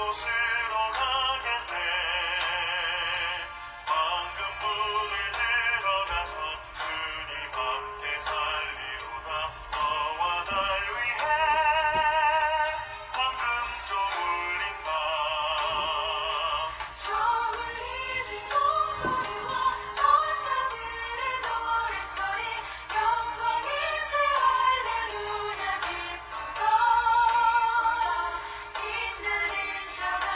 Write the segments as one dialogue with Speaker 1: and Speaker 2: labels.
Speaker 1: 그곳으로 가겠네. 방금 문을 들어가서 주님 함께 살리로다. 너와 날 위해 방금 좀 울린 밤.
Speaker 2: 저 울리는 종소리와 천사들의 노랫소리 영광일세 할렐루야 기쁘다. 빛나는 자가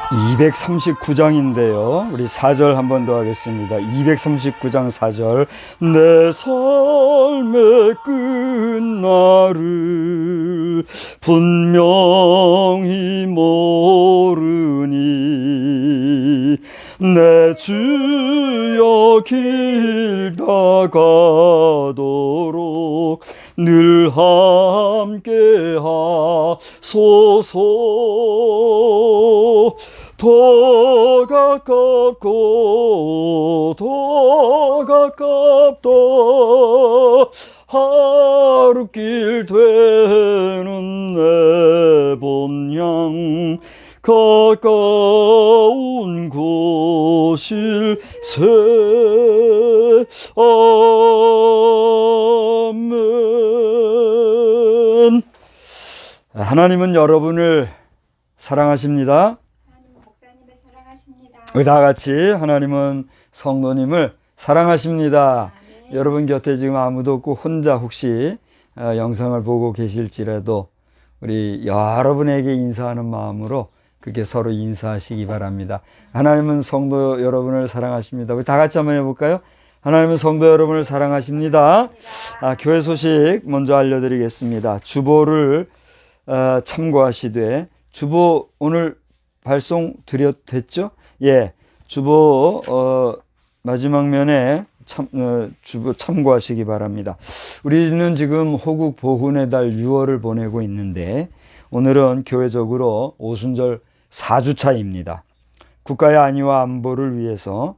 Speaker 3: 239장인데요. 우리 4절 한 번 더 하겠습니다. 239장 4절. 내 삶의 끝날을 분명히 모르니 내 주여 길 다가도록 늘 함께 하소서. 더 가깝고 더 가깝다 하루길 되는 내 본향 가까운 곳일세. 아멘. 하나님은 여러분을 사랑하십니다. 우리 다 같이 하나님은 성도님을 사랑하십니다. 여러분 곁에 지금 아무도 없고 혼자 혹시 영상을 보고 계실지라도 우리 여러분에게 인사하는 마음으로 그렇게 서로 인사하시기 바랍니다. 하나님은 성도 여러분을 사랑하십니다. 우리 다 같이 한번 해볼까요? 하나님은 성도 여러분을 사랑하십니다. 교회 소식 먼저 알려드리겠습니다. 주보를 참고하시되, 주보 오늘 발송 됐죠? 예, 주보 마지막 면에 주보 참고하시기 바랍니다. 우리는 지금 호국 보훈의 달 6월을 보내고 있는데 오늘은 교회적으로 오순절 4주차입니다. 국가의 안위와 안보를 위해서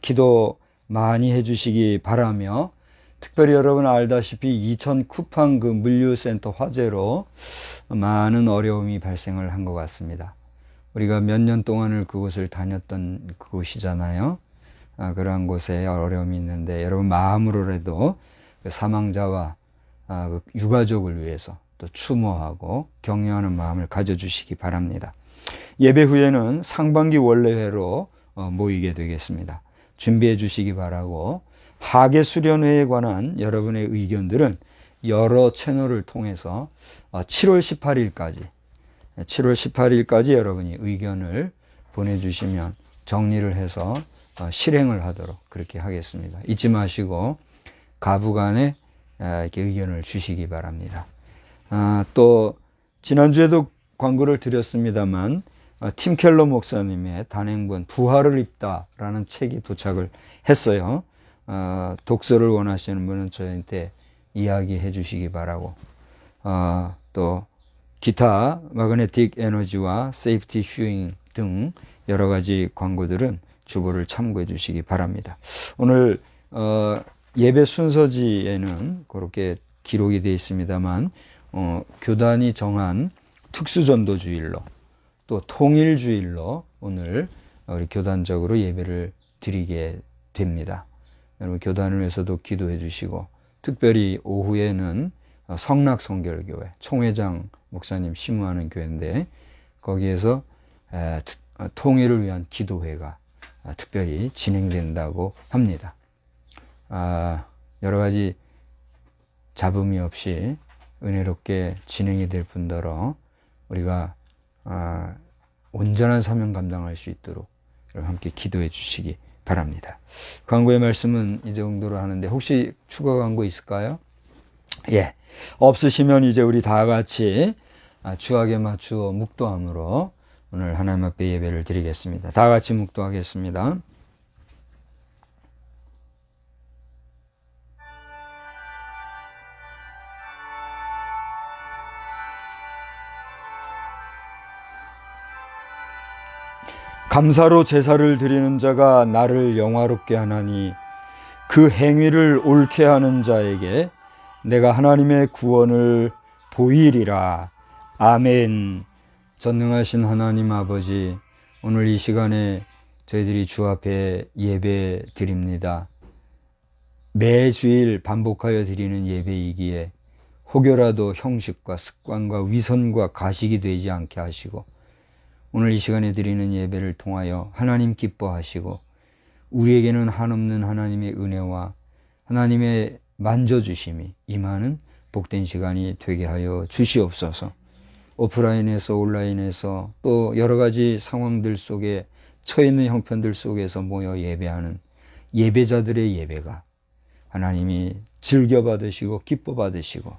Speaker 3: 기도 많이 해주시기 바라며, 특별히 여러분 알다시피 2000 쿠팡 그 물류센터 화재로 많은 어려움이 발생을 한 것 같습니다. 우리가 몇 년 동안을 그곳을 다녔던 그곳이잖아요. 그러한 곳에 어려움이 있는데 여러분 마음으로라도 그 사망자와 그 유가족을 위해서 또 추모하고 격려하는 마음을 가져주시기 바랍니다. 예배 후에는 상반기 원래회로 모이게 되겠습니다. 준비해 주시기 바라고, 하계 수련회에 관한 여러분의 의견들은 여러 채널을 통해서 7월 18일까지 여러분이 의견을 보내주시면 정리를 해서 실행을 하도록 그렇게 하겠습니다. 잊지 마시고 가부간에 이렇게 의견을 주시기 바랍니다. 또 지난주에도 광고를 드렸습니다만 팀 켈러 목사님의 단행본 부활을 입다라는 책이 도착을 했어요. 독서를 원하시는 분은 저희한테 이야기해 주시기 바라고, 또 기타 마그네틱 에너지와 세이프티 슈잉 등 여러 가지 광고들은 주보를 참고해 주시기 바랍니다. 오늘 예배 순서지에는 그렇게 기록이 되어 있습니다만 교단이 정한 특수전도주일로 또 통일주일로 오늘 우리 교단적으로 예배를 드리게 됩니다. 여러분 교단을 위해서도 기도해 주시고, 특별히 오후에는 성락성결교회 총회장 목사님 심무하는 교회인데 거기에서 통일을 위한 기도회가 특별히 진행된다고 합니다. 여러 가지 잡음이 없이 은혜롭게 진행이 될 뿐더러 우리가 온전한 사명 감당할 수 있도록 함께 기도해 주시기 바랍니다. 광고의 말씀은 이 정도로 하는데 혹시 추가 광고 있을까요? 예, 없으시면 이제 우리 다 같이 주악에 맞추어 묵도함으로 오늘 하나님 앞에 예배를 드리겠습니다. 다 같이 묵도하겠습니다. 감사로 제사를 드리는 자가 나를 영화롭게 하나니 그 행위를 옳게 하는 자에게 내가 하나님의 구원을 보이리라. 아멘. 전능하신 하나님 아버지, 오늘 이 시간에 저희들이 주 앞에 예배 드립니다. 매주일 반복하여 드리는 예배이기에 혹여라도 형식과 습관과 위선과 가식이 되지 않게 하시고, 오늘 이 시간에 드리는 예배를 통하여 하나님 기뻐하시고 우리에게는 한없는 하나님의 은혜와 하나님의 만져주심이 임하는 복된 시간이 되게 하여 주시옵소서. 오프라인에서 온라인에서 또 여러 가지 상황들 속에 처해 있는 형편들 속에서 모여 예배하는 예배자들의 예배가 하나님이 즐겨 받으시고 기뻐 받으시고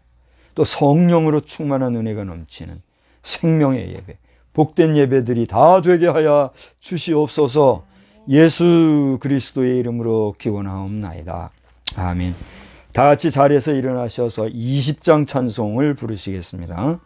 Speaker 3: 또 성령으로 충만한 은혜가 넘치는 생명의 예배, 복된 예배들이 다 되게 하여 주시옵소서. 예수 그리스도의 이름으로 기원하옵나이다. 아멘. 다 같이 자리에서 일어나셔서 20장 찬송을 부르시겠습니다.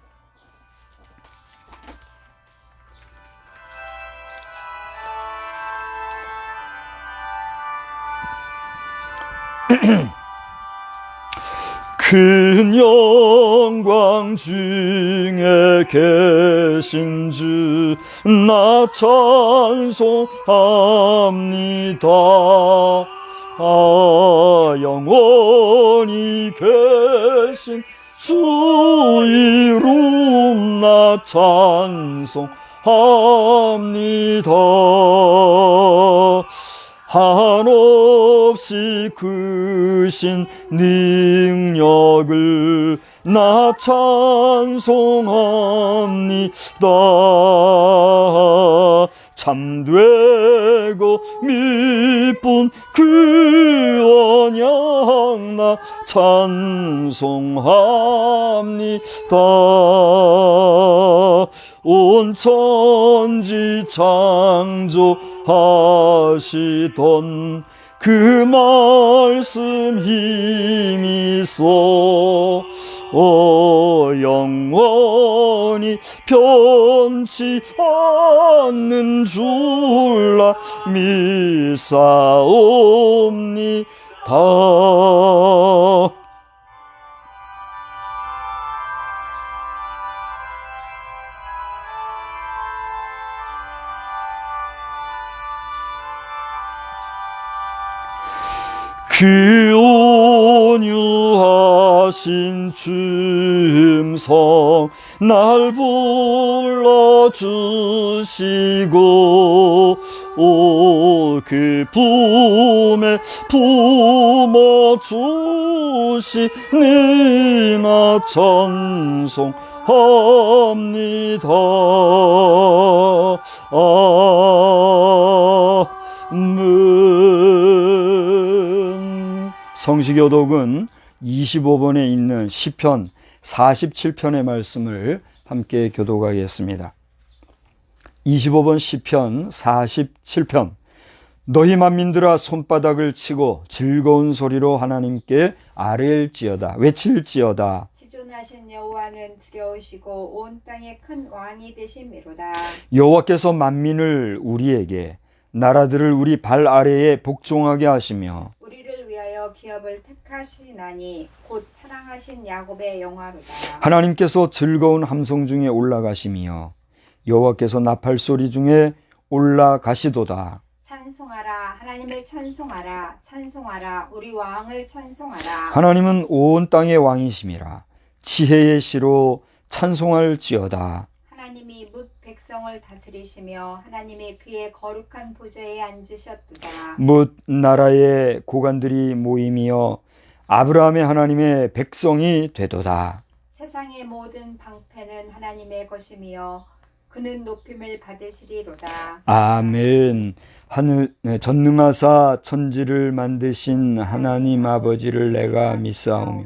Speaker 3: 큰 영광 중에 계신 주 나 찬송합니다. 영원히 계신 주 이름 나 찬송합니다. 한없이 크신 능력을 나 찬송합니다. 참되고 미쁜 그 언약 나 찬송합니다. 온 천지 창조하시던 그 말씀 힘있어 영원히 변치 않는 줄라 믿사옵니다. 그 온유하신 주음성 날 불러주시고 그 품에 품어주시니 나 찬송합니다. 성시교독은 25번에 있는 시편 47편의 말씀을 함께 교독하겠습니다. 25번 시편 47편. 너희 만민들아 손바닥을 치고 즐거운 소리로 하나님께 아뢰일지어다, 외칠지어다.
Speaker 4: 지존하신 여호와는 두려우시고 온 땅의 큰 왕이 되심이로다.
Speaker 3: 여호와께서 만민을 우리에게, 나라들을 우리 발 아래에 복종하게 하시며
Speaker 4: 우리를 위하여 기업을 택하시나니 곧 사랑하신 야곱의 영화로다.
Speaker 3: 하나님께서 즐거운 함성 중에 올라가시며 여호와께서 나팔 소리 중에 올라가시도다.
Speaker 4: 찬송하라, 하나님을 찬송하라, 찬송하라, 우리 왕을 찬송하라.
Speaker 3: 하나님은 온 땅의 왕이심이라. 지혜의 시로 찬송할지어다.
Speaker 4: 하나님이 뭇 백성을 다스리시며 하나님이 그의 거룩한 보좌에 앉으셨도다.
Speaker 3: 뭇 나라의 고관들이 모임이여 아브라함의 하나님의 백성이 되도다.
Speaker 4: 세상의 모든 방패는 하나님의 것이며 그는 높임을 받으시리로다.
Speaker 3: 아멘. 하늘 전능하사 천지를 만드신 하나님 아버지를 내가 믿사오며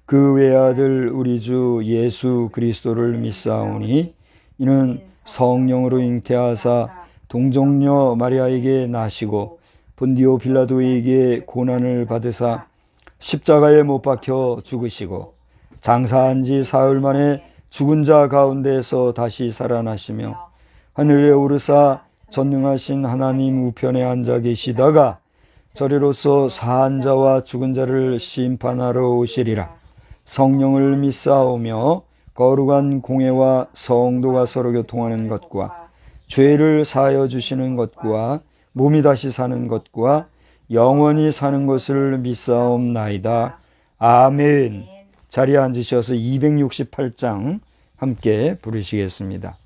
Speaker 3: 그 외아들 우리 주 예수 그리스도를 믿사오니 이는 성령으로 잉태하사 동정녀 마리아에게 나시고 본디오 빌라도에게 고난을 받으사 십자가에 못 박혀 죽으시고 장사한 지 사흘 만에 죽은 자 가운데서 다시 살아나시며 하늘에 오르사 전능하신 하나님 우편에 앉아 계시다가 저리로서 사한 자와 죽은 자를 심판하러 오시리라. 성령을 믿사오며 거룩한 공회와 성도가 서로 교통하는 것과 죄를 사하여 주시는 것과 몸이 다시 사는 것과 영원히 사는 것을 믿사옵나이다. 아멘. 자리에 앉으셔서 268장 함께 부르시겠습니다.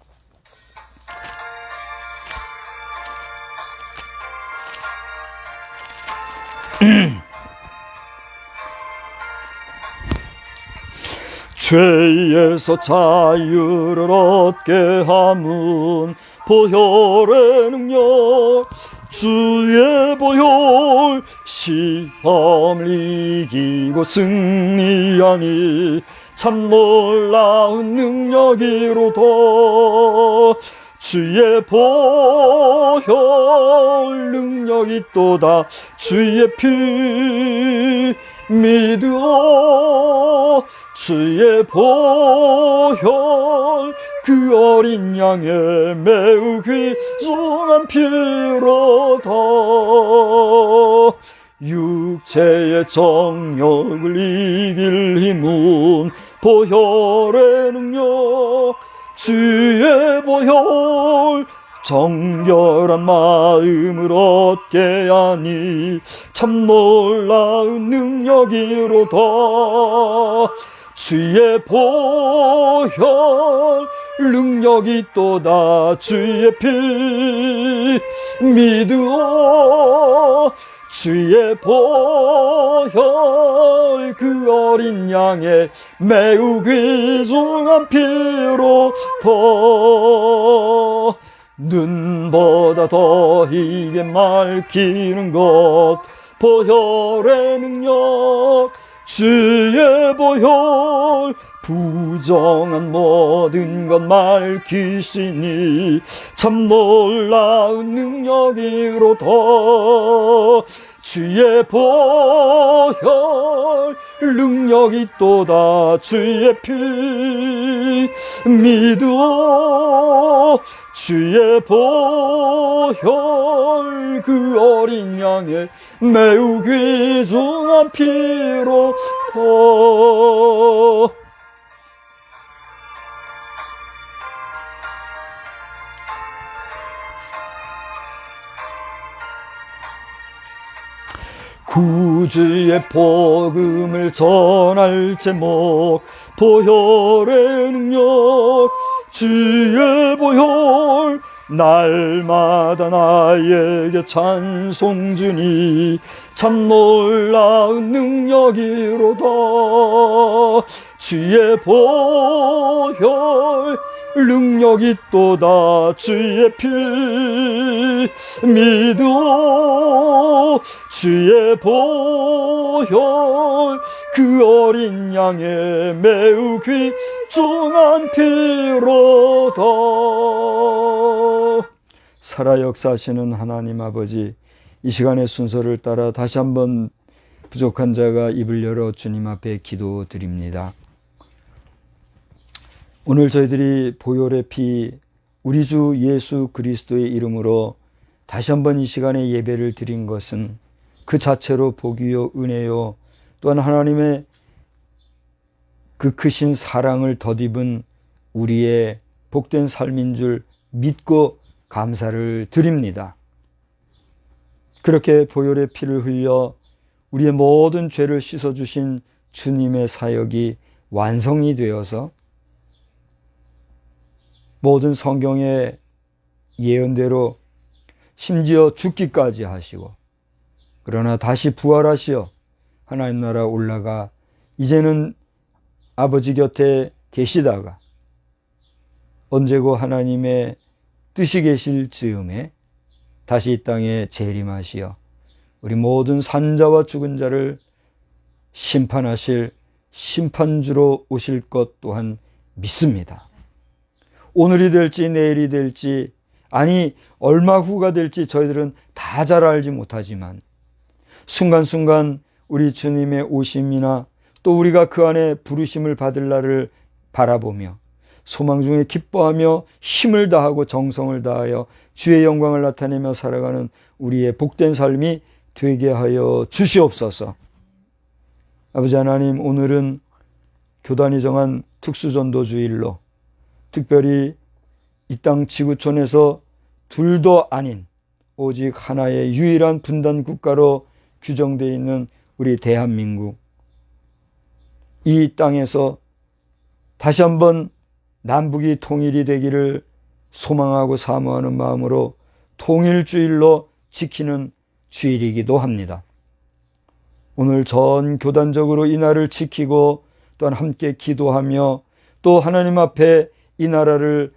Speaker 3: 죄에서 자유를 얻게 함은 보혈의 능력, 주의 보혈 시험을 이기고 승리하니 참 놀라운 능력이로다. 주의 보혈 능력이 또다. 주의 피 믿어. 주의 보혈 그 어린 양의 매우 귀중한 피로다. 육체의 정욕을 이길 힘은 보혈의 능력, 주의 보혈 정결한 마음을 얻게 하니 참 놀라운 능력이로다. 주의 보혈 능력이 또다. 주의 피 믿어. 주의 보혈 그 어린 양의 매우 귀중한 피로다. 눈보다 더 희게 맑히는 것 보혈의 능력, 주의 보혈 부정한 모든 것 맑히시니 참 놀라운 능력이로다. 주의 보혈 능력이 또다. 주의 피 믿어. 주의 보혈 그 어린 양의 매우 귀중한 피로다. 구주의 복음을 전할 제목 보혈의 능력, 주의 보혈 날마다 나에게 찬송 주니 참 놀라운 능력이로다. 주의 보혈 능력이 또다. 주의 피 믿어. 주의 보혈 그 어린 양의 매우 귀중한 피로다. 살아 역사하시는 하나님 아버지, 이 시간의 순서를 따라 다시 한번 부족한 자가 입을 열어 주님 앞에 기도드립니다. 오늘 저희들이 보혈의 피, 우리 주 예수 그리스도의 이름으로 다시 한번 이 시간에 예배를 드린 것은 그 자체로 복이요 은혜요, 또한 하나님의 그 크신 사랑을 덧입은 우리의 복된 삶인 줄 믿고 감사를 드립니다. 그렇게 보혈의 피를 흘려 우리의 모든 죄를 씻어주신 주님의 사역이 완성이 되어서 모든 성경의 예언대로 심지어 죽기까지 하시고, 그러나 다시 부활하시어 하나님 나라 올라가 이제는 아버지 곁에 계시다가 언제고 하나님의 뜻이 계실 즈음에 다시 이 땅에 재림하시어 우리 모든 산자와 죽은 자를 심판하실 심판주로 오실 것 또한 믿습니다. 오늘이 될지 내일이 될지, 아니 얼마 후가 될지 저희들은 다 잘 알지 못하지만 순간순간 우리 주님의 오심이나 또 우리가 그 안에 부르심을 받을 날을 바라보며 소망 중에 기뻐하며 힘을 다하고 정성을 다하여 주의 영광을 나타내며 살아가는 우리의 복된 삶이 되게 하여 주시옵소서. 아버지 하나님, 오늘은 교단이 정한 특수전도주일로 특별히 이 땅 지구촌에서 둘도 아닌 오직 하나의 유일한 분단 국가로 규정되어 있는 우리 대한민국, 이 땅에서 다시 한번 남북이 통일이 되기를 소망하고 사모하는 마음으로 통일주일로 지키는 주일이기도 합니다. 오늘 전 교단적으로 이 날을 지키고 또한 함께 기도하며 또 하나님 앞에 이 나라를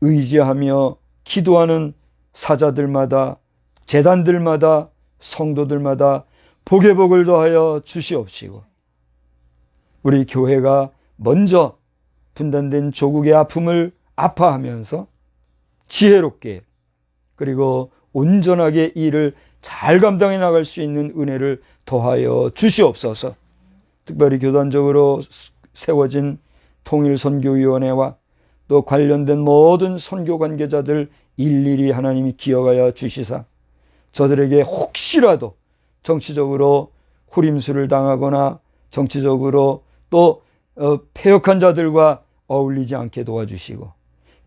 Speaker 3: 의지하며 기도하는 사자들마다, 재단들마다, 성도들마다 복의 복을 더하여 주시옵시고, 우리 교회가 먼저 분단된 조국의 아픔을 아파하면서 지혜롭게 그리고 온전하게 일을 잘 감당해 나갈 수 있는 은혜를 더하여 주시옵소서. 특별히 교단적으로 세워진 통일선교위원회와 또 관련된 모든 선교 관계자들 일일이 하나님이 기억하여 주시사 저들에게 혹시라도 정치적으로 후림수를 당하거나 정치적으로 또 패역한 자들과 어울리지 않게 도와주시고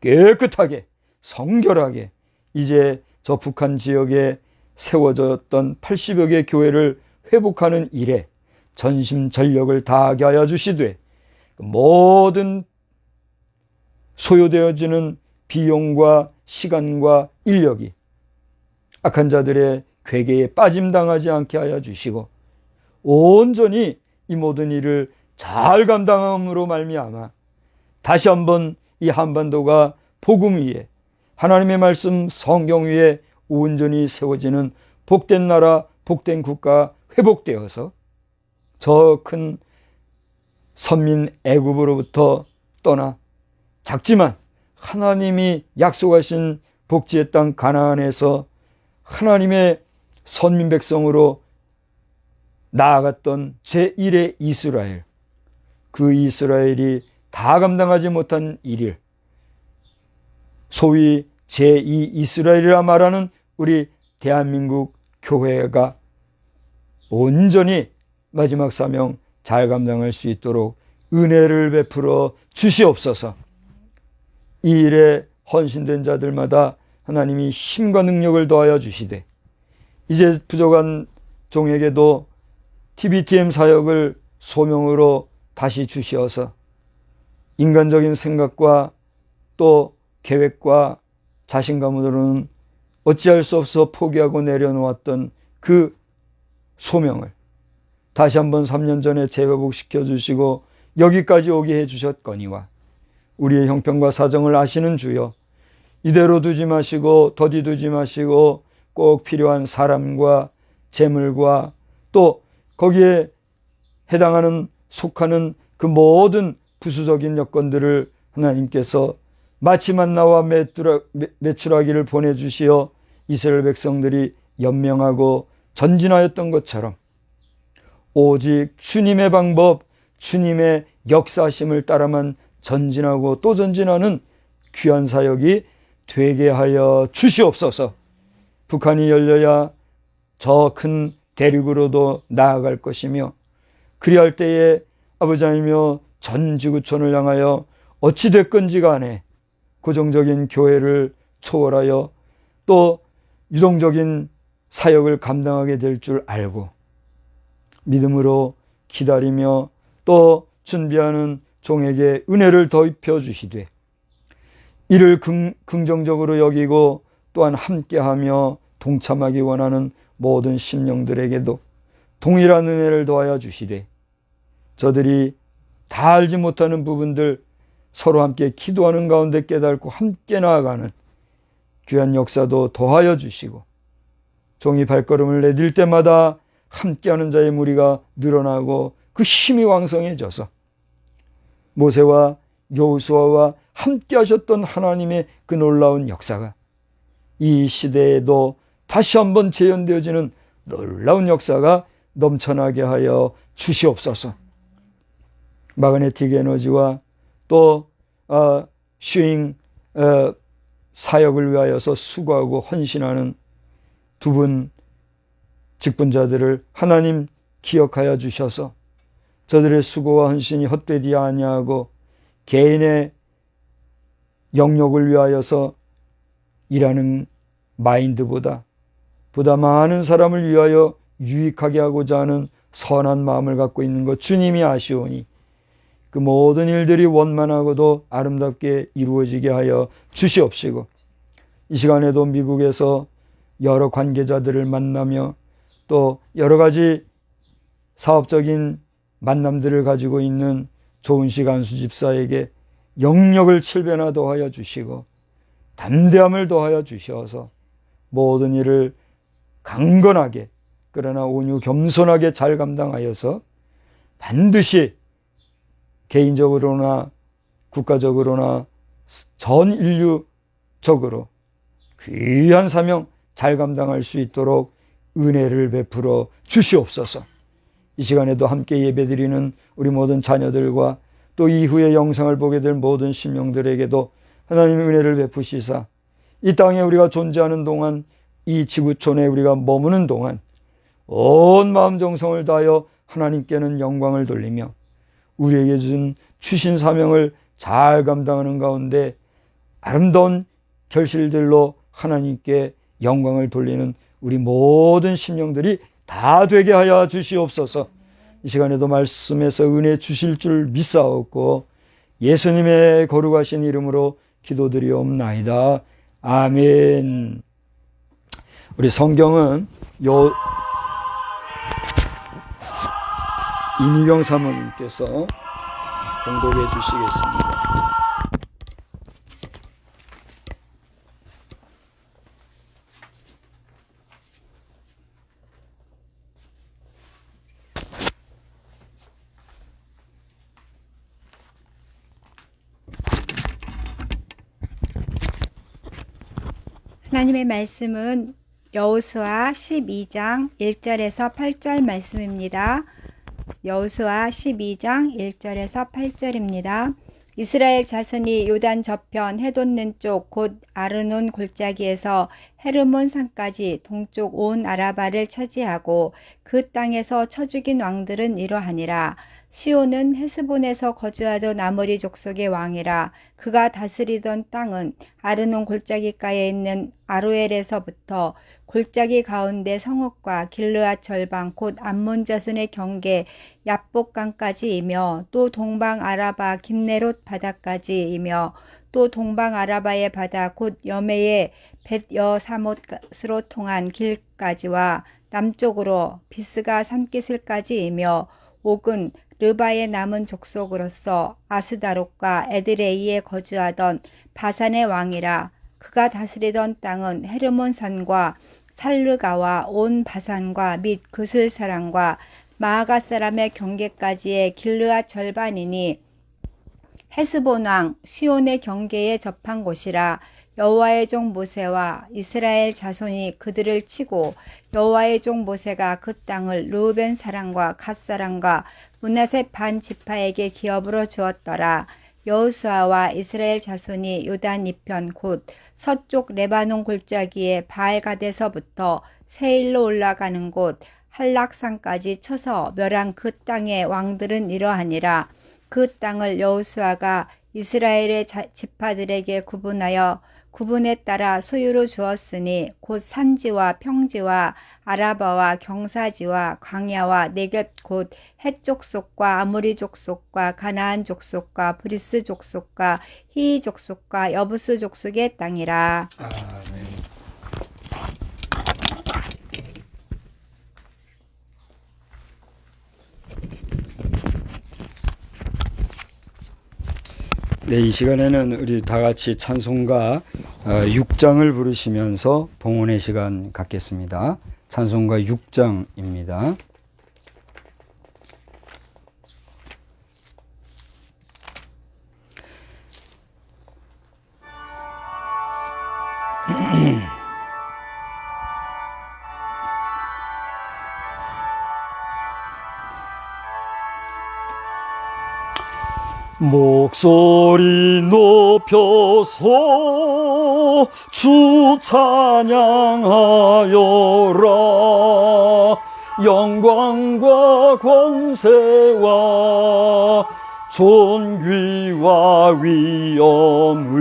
Speaker 3: 깨끗하게 성결하게 이제 저 북한 지역에 세워졌던 80여 개 교회를 회복하는 일에 전심전력을 다하게 하여 주시되 모든 소요되어지는 비용과 시간과 인력이 악한 자들의 괴계에 빠짐당하지 않게 하여 주시고 온전히 이 모든 일을 잘 감당함으로 말미암아 다시 한번 이 한반도가 복음 위에 하나님의 말씀 성경 위에 온전히 세워지는 복된 나라 복된 국가 회복되어서 저 큰 선민 애굽으로부터 떠나 작지만 하나님이 약속하신 복지의 땅 가나안에서 하나님의 선민 백성으로 나아갔던 제1의 이스라엘, 그 이스라엘이 다 감당하지 못한 일일, 소위 제2 이스라엘이라 말하는 우리 대한민국 교회가 온전히 마지막 사명 잘 감당할 수 있도록 은혜를 베풀어 주시옵소서. 이 일에 헌신된 자들마다 하나님이 힘과 능력을 더하여 주시되 이제 부족한 종에게도 TBTM 사역을 소명으로 다시 주시어서 인간적인 생각과 또 계획과 자신감으로는 어찌할 수 없어 포기하고 내려놓았던 그 소명을 다시 한번 3년 전에 재회복시켜 주시고 여기까지 오게 해주셨거니와 우리의 형편과 사정을 아시는 주여 이대로 두지 마시고 더디 두지 마시고 꼭 필요한 사람과 재물과 또 거기에 해당하는 속하는 그 모든 부수적인 여건들을 하나님께서 마치 만나와 메추라기를 보내주시어 이스라엘 백성들이 연명하고 전진하였던 것처럼 오직 주님의 방법, 주님의 역사심을 따라만 전진하고 또 전진하는 귀한 사역이 되게 하여 주시옵소서. 북한이 열려야 저 큰 대륙으로도 나아갈 것이며 그리할 때에 아버지 하나님이여 전 지구촌을 향하여 어찌됐건지 간에 고정적인 교회를 초월하여 또 유동적인 사역을 감당하게 될 줄 알고 믿음으로 기다리며 또 준비하는 종에게 은혜를 더입혀 주시되 이를 긍정적으로 여기고 또한 함께하며 동참하기 원하는 모든 심령들에게도 동일한 은혜를 더하여 주시되 저들이 다 알지 못하는 부분들 서로 함께 기도하는 가운데 깨닫고 함께 나아가는 귀한 역사도 더하여 주시고 종이 발걸음을 내딜 때마다 함께하는 자의 무리가 늘어나고 그 힘이 왕성해져서 모세와 여호수아와 함께 하셨던 하나님의 그 놀라운 역사가 이 시대에도 다시 한번 재현되어지는 놀라운 역사가 넘쳐나게 하여 주시옵소서. 마그네틱 에너지와 또 슈잉 사역을 위하여서 수고하고 헌신하는 두 분 직분자들을 하나님 기억하여 주셔서 저들의 수고와 헌신이 헛되지 아니하고 개인의 영역을 위하여서 일하는 마인드보다 보다 많은 사람을 위하여 유익하게 하고자 하는 선한 마음을 갖고 있는 것 주님이 아시오니 그 모든 일들이 원만하고도 아름답게 이루어지게 하여 주시옵시고 이 시간에도 미국에서 여러 관계자들을 만나며 또 여러 가지 사업적인 만남들을 가지고 있는 조은식 안수 집사에게 영력을 7배나 더하여 주시고 담대함을 더하여 주셔서 모든 일을 강건하게 그러나 온유 겸손하게 잘 감당하여서 반드시 개인적으로나 국가적으로나 전 인류적으로 귀한 사명 잘 감당할 수 있도록 은혜를 베풀어 주시옵소서. 이 시간에도 함께 예배드리는 우리 모든 자녀들과 또 이후에 영상을 보게 될 모든 심령들에게도 하나님의 은혜를 베푸시사 이 땅에 우리가 존재하는 동안 이 지구촌에 우리가 머무는 동안 온 마음 정성을 다하여 하나님께는 영광을 돌리며 우리에게 주신 사명을 잘 감당하는 가운데 아름다운 결실들로 하나님께 영광을 돌리는 우리 모든 심령들이 다 되게 하여 주시옵소서. 이 시간에도 말씀에서 은혜 주실 줄 믿사옵고 예수님의 거룩하신 이름으로 기도드리옵나이다. 아멘. 우리 성경은 이미경 사모님께서 봉독해 주시겠습니다.
Speaker 4: 하나님의 말씀은 여호수아 12장 1절에서 8절 말씀입니다. 여호수아 12장 1절에서 8절입니다. 이스라엘 자손이 요단 저편 해돋는 쪽 곧 아르논 골짜기에서 헤르몬 산까지 동쪽 온 아라바를 차지하고 그 땅에서 쳐 죽인 왕들은 이러하니라. 시온은 헤스본에서 거주하던 아모리 족속의 왕이라. 그가 다스리던 땅은 아르논 골짜기가에 있는 아로엘에서부터 골짜기 가운데 성읍과 길르앗 절방 곧 암몬 자손의 경계 얍복강까지이며 또 동방 아라바 긴네롯 바다까지이며 또 동방 아라바의 바다 곧 여메의 벳여사못으로 통한 길까지와 남쪽으로 비스가 산기슭까지이며 옥은 르바의 남은 족속으로서 아스다롯과 에드레이에 거주하던 바산의 왕이라. 그가 다스리던 땅은 헤르몬 산과 살르가와 온 바산과 및 그술사람과 마아가 사람의 경계까지의 길르앗 절반이니 헤스본 왕 시온의 경계에 접한 곳이라. 여호와의 종 모세와 이스라엘 자손이 그들을 치고 여호와의 종 모세가 그 땅을 르우벤 사람과 갓 사람과 므낫세 반 지파에게 기업으로 주었더라. 여호수아와 이스라엘 자손이 요단 이편 곧 서쪽 레바논 골짜기의 바알갓에서부터 세일로 올라가는 곳 한락산까지 쳐서 멸한 그 땅의 왕들은 이러하니라. 그 땅을 여호수아가 이스라엘의 지파들에게 구분하여 구분에 따라 소유로 주었으니 곧 산지와 평지와 아라바와 경사지와 광야와 네겝 곧 헷 족속과 아모리 족속과 가나안 족속과 브리스 족속과 히이 족속과 여부스 족속의 땅이라.
Speaker 3: 네, 이 시간에는 우리 다 같이 찬송가 6장을 부르시면서 봉헌의 시간 갖겠습니다. 찬송가 6장입니다. 목소리 높여서 주 찬양하여라. 영광과 권세와 존귀와 위엄을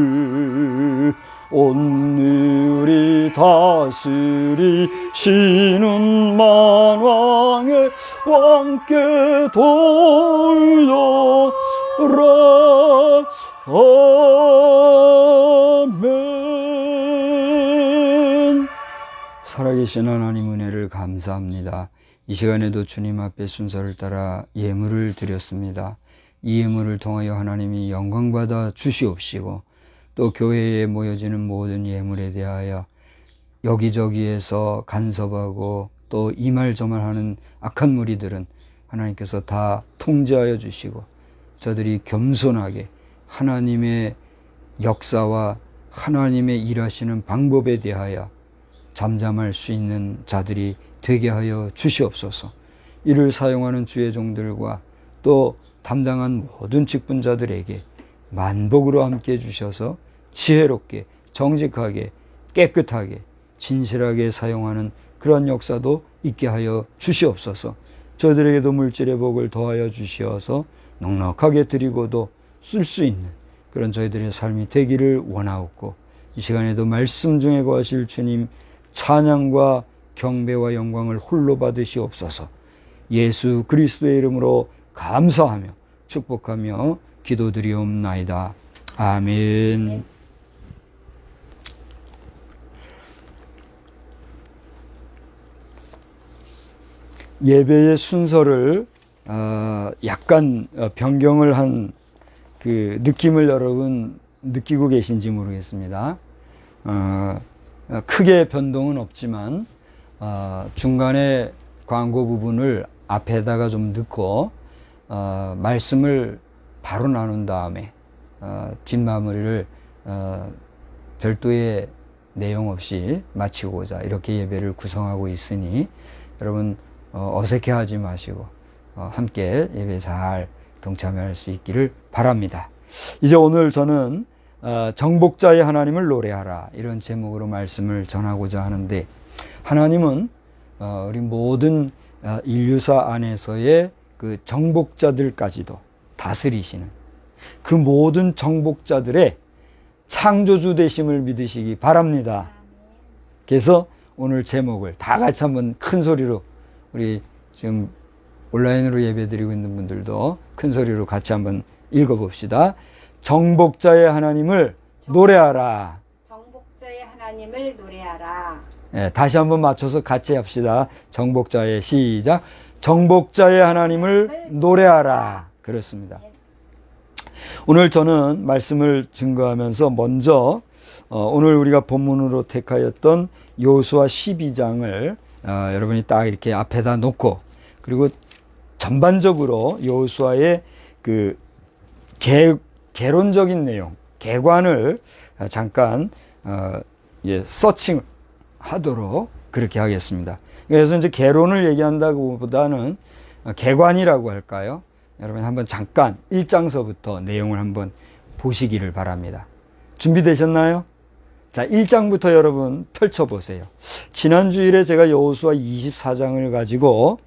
Speaker 3: 온누리 다스리시는 만왕의 왕께 돌려라. 아멘. 살아계신 하나님 은혜를 감사합니다. 이 시간에도 주님 앞에 순서를 따라 예물을 드렸습니다. 이 예물을 통하여 하나님이 영광받아 주시옵시고 또 교회에 모여지는 모든 예물에 대하여 여기저기에서 간섭하고 또 이말저말하는 악한 무리들은 하나님께서 다 통제하여 주시고 저들이 겸손하게 하나님의 역사와 하나님의 일하시는 방법에 대하여 잠잠할 수 있는 자들이 되게 하여 주시옵소서. 이를 사용하는 주의 종들과 또 담당한 모든 직분자들에게 만복으로 함께 해주셔서 지혜롭게 정직하게 깨끗하게 진실하게 사용하는 그런 역사도 있게 하여 주시옵소서. 저들에게도 물질의 복을 더하여 주시어서 넉넉하게 드리고도 쓸 수 있는 그런 저희들의 삶이 되기를 원하옵고 이 시간에도 말씀 중에 거하실 주님 찬양과 경배와 영광을 홀로 받으시옵소서. 예수 그리스도의 이름으로 감사하며 축복하며 기도드리옵나이다. 아멘. 예배의 순서를 약간 변경을 한 그 느낌을 여러분 느끼고 계신지 모르겠습니다. 크게 변동은 없지만 중간에 광고 부분을 앞에다가 좀 넣고 말씀을 바로 나눈 다음에 뒷마무리를 별도의 내용 없이 마치고자 이렇게 예배를 구성하고 있으니 여러분 어색해하지 마시고 함께 예배 잘 동참할 수 있기를 바랍니다. 이제 오늘 저는 정복자의 하나님을 노래하라 이런 제목으로 말씀을 전하고자 하는데 하나님은 우리 모든 인류사 안에서의 그 정복자들까지도 다스리시는 그 모든 정복자들의 창조주 되심을 믿으시기 바랍니다. 그래서 오늘 제목을 다 같이 한번 큰 소리로 우리 지금 온라인으로 예배드리고 있는 분들도 큰 소리로 같이 한번 읽어봅시다. 정복자의 하나님을 노래하라.
Speaker 4: 정복자의 하나님을 노래하라.
Speaker 3: 네, 다시 한번 맞춰서 같이 합시다. 정복자의 시작. 정복자의 하나님을 노래하라. 그렇습니다. 오늘 저는 말씀을 증거하면서 먼저 오늘 우리가 본문으로 택하였던 여호수아 12장을 여러분이 딱 이렇게 앞에다 놓고 그리고 전반적으로 여호수아의 그 개론적인 내용, 개관을 잠깐 서칭하도록 그렇게 하겠습니다. 그래서 이제 개론을 얘기한다고보다는 개관이라고 할까요? 여러분 한번 잠깐 1장서부터 내용을 한번 보시기를 바랍니다. 준비되셨나요? 자, 1장부터 여러분 펼쳐보세요. 지난 주일에 제가 여호수아 24장을 가지고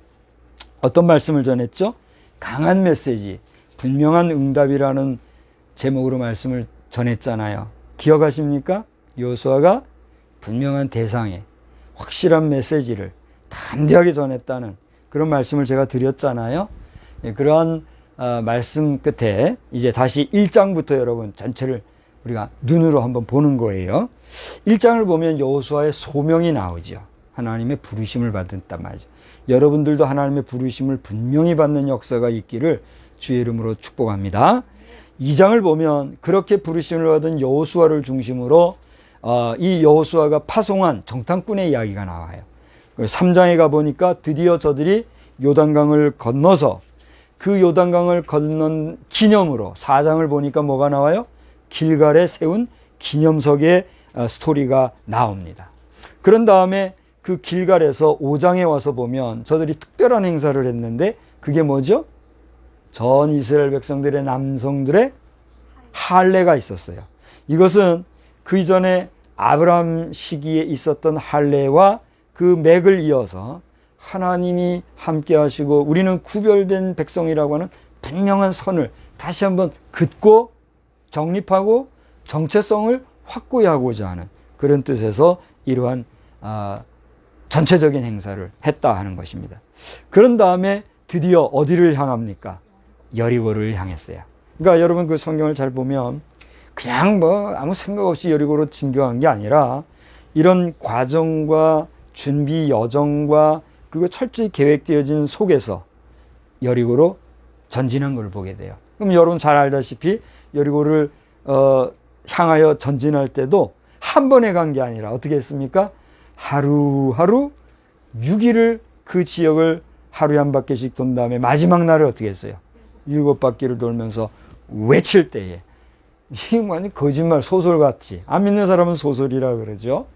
Speaker 3: 어떤 말씀을 전했죠? 강한 메시지, 분명한 응답이라는 제목으로 말씀을 전했잖아요. 기억하십니까? 여호수아가 분명한 대상에 확실한 메시지를 담대하게 전했다는 그런 말씀을 제가 드렸잖아요. 그러한 말씀 끝에 이제 다시 1장부터 여러분 전체를 우리가 눈으로 한번 보는 거예요. 1장을 보면 여호수아의 소명이 나오죠. 하나님의 부르심을 받았단 말이죠. 여러분들도 하나님의 부르심을 분명히 받는 역사가 있기를 주의 이름으로 축복합니다. 2장을 보면 그렇게 부르심을 받은 여호수아를 중심으로 이 여호수아가 파송한 정탐꾼의 이야기가 나와요. 3장에 가보니까 드디어 저들이 요단강을 건너서 그 요단강을 건넌 기념으로 4장을 보니까 뭐가 나와요? 길갈에 세운 기념석의 스토리가 나옵니다. 그런 다음에 그 길갈에서 5장에 와서 보면 저들이 특별한 행사를 했는데 그게 뭐죠? 전 이스라엘 백성들의 남성들의 할례가 있었어요. 이것은 그 이전에 아브라함 시기에 있었던 할례와 그 맥을 이어서 하나님이 함께 하시고 우리는 구별된 백성이라고 하는 분명한 선을 다시 한번 긋고 정립하고 정체성을 확고히 하고자 하는 그런 뜻에서 이러한 전체적인 행사를 했다 하는 것입니다. 그런 다음에 드디어 어디를 향합니까? 여리고를 향했어요. 그러니까 여러분 그 성경을 잘 보면 그냥 뭐 아무 생각 없이 여리고로 진격한 게 아니라 이런 과정과 준비 여정과 그거 철저히 계획되어진 속에서 여리고로 전진한 걸 보게 돼요. 그럼 여러분 잘 알다시피 여리고를 향하여 전진할 때도 한 번에 간 게 아니라 어떻게 했습니까? 하루하루 6일을 그 지역을 하루에 한 바퀴씩 돈 다음에 마지막 날에 어떻게 했어요? 7바퀴를 돌면서 외칠 때에, 이게 완전 거짓말, 소설 같지. 안 믿는 사람은 소설이라 그러죠.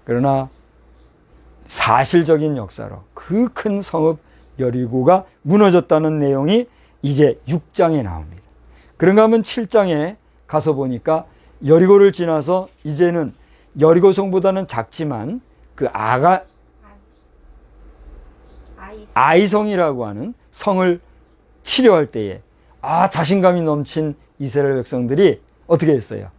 Speaker 3: 그러나 사실적인 역사로 그 큰 성읍 여리고가 무너졌다는 내용이 이제 6장에 나옵니다. 그런가 하면 7장에 가서 보니까 여리고를 지나서 이제는 여리고 성보다는 작지만 그 아이성이라고 하는 성을 치료할 때에 자신감이 넘친 이스라엘 백성들이 어떻게 했어요?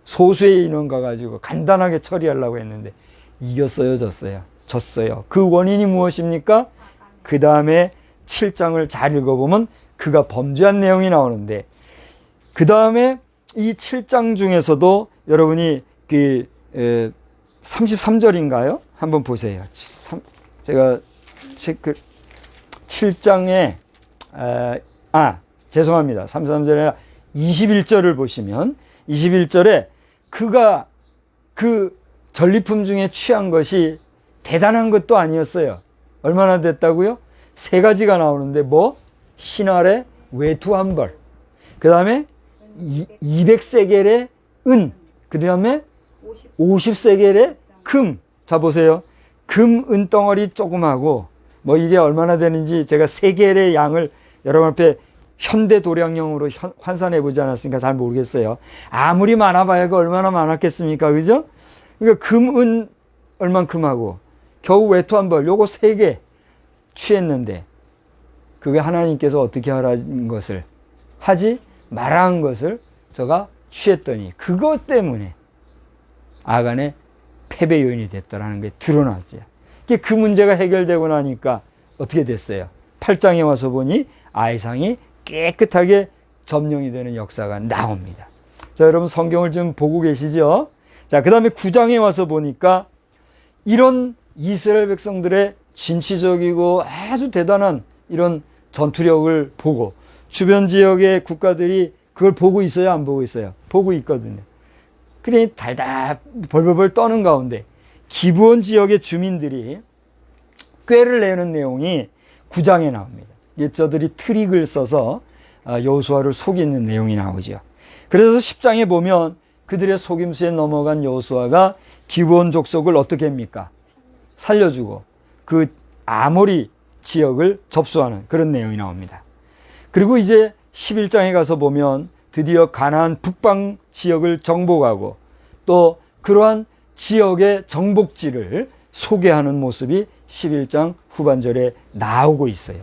Speaker 3: 소수의 인원 가가지고 간단하게 처리하려고 했는데 이겼어요, 졌어요? 졌어요. 그 원인이 무엇입니까? 그 다음에 7장을 잘 읽어보면 그가 범죄한 내용이 나오는데, 그 다음에 이 7장 중에서도 여러분이 그 33절인가요? 한번 보세요. 제가 7장에 죄송합니다. 33절에 아니라 21절을 보시면 21절에 그가 그 전리품 중에 취한 것이 대단한 것도 아니었어요. 얼마나 됐다고요? 3가지가 나오는데 신할의 외투 한 벌, 그 다음에 200세겔의 은, 그 다음에 50세겔의 금. 자 보세요. 금 은덩어리 조금하고 이게 얼마나 되는지 제가 세겔의 양을 여러분 앞에 현대 도량형으로 환산해 보지 않았으니까 잘 모르겠어요. 아무리 많아봐야 그 얼마나 많았겠습니까? 그죠? 그러니까 금, 은 얼만큼하고 겨우 외투 한 벌, 요거 3개 취했는데, 그게 하나님께서 어떻게 하라는 것을 하지 말라는 것을 저가 취했더니 그것 때문에 아간의 패배 요인이 됐다라는 게 드러났죠. 그 문제가 해결되고 나니까 어떻게 됐어요? 8장에 와서 보니 아이상이 깨끗하게 점령이 되는 역사가 나옵니다. 자, 여러분 성경을 좀 보고 계시죠? 자, 그 다음에 9장에 와서 보니까 이런 이스라엘 백성들의 진취적이고 아주 대단한 이런 전투력을 보고 주변 지역의 국가들이 그걸 보고 있어요? 안 보고 있어요? 보고 있거든요. 그래 달달 벌벌벌 떠는 가운데 기브온 지역의 주민들이 꾀를 내는 내용이 9장에 나옵니다. 저들이 트릭을 써서 여호수아를 속이는 내용이 나오죠. 그래서 10장에 보면 그들의 속임수에 넘어간 여호수아가 기브온 족속을 어떻게 합니까? 살려주고 그 아모리 지역을 접수하는 그런 내용이 나옵니다. 그리고 이제 11장에 가서 보면 드디어 가나안 북방 지역을 정복하고 또 그러한 지역의 정복지를 소개하는 모습이 11장 후반절에 나오고 있어요.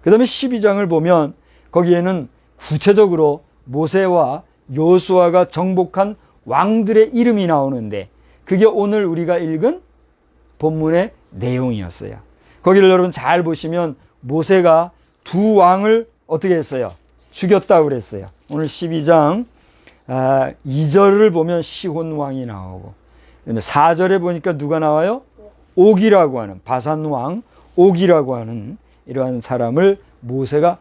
Speaker 3: 그 다음에 12장을 보면 거기에는 구체적으로 모세와 여호수아가 정복한 왕들의 이름이 나오는데 그게 오늘 우리가 읽은 본문의 내용이었어요. 거기를 여러분 잘 보시면 모세가 2 왕을 어떻게 했어요? 죽였다고 그랬어요. 오늘 12장 2절을 보면 시혼 왕이 나오고, 그다음에 4절에 보니까 누가 나와요? 옥이라고 하는 바산 왕 옥이라고 하는 이러한 사람을 모세가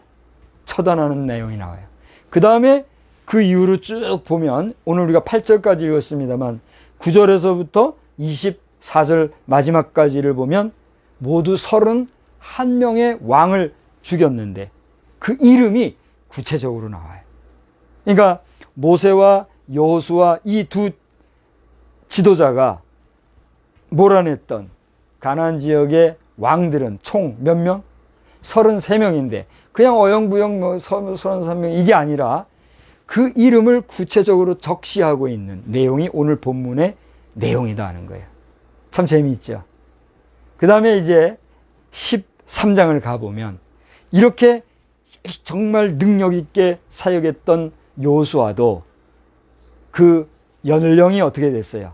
Speaker 3: 처단하는 내용이 나와요. 그 다음에 그 이후로 쭉 보면 오늘 우리가 8절까지 읽었습니다만 9절에서부터 24절 마지막까지를 보면 모두 31명의 왕을 죽였는데 그 이름이 구체적으로 나와요. 그러니까 모세와 여호수아 이 2 지도자가 몰아냈던 가나안 지역의 왕들은 총 몇 명? 33명인데 그냥 어영부영 33명 이게 아니라 그 이름을 구체적으로 적시하고 있는 내용이 오늘 본문의 내용이다 하는 거예요. 참 재미있죠. 그 다음에 이제 13장을 가보면 이렇게 정말 능력 있게 사역했던 여호수아도 그 연령이 어떻게 됐어요?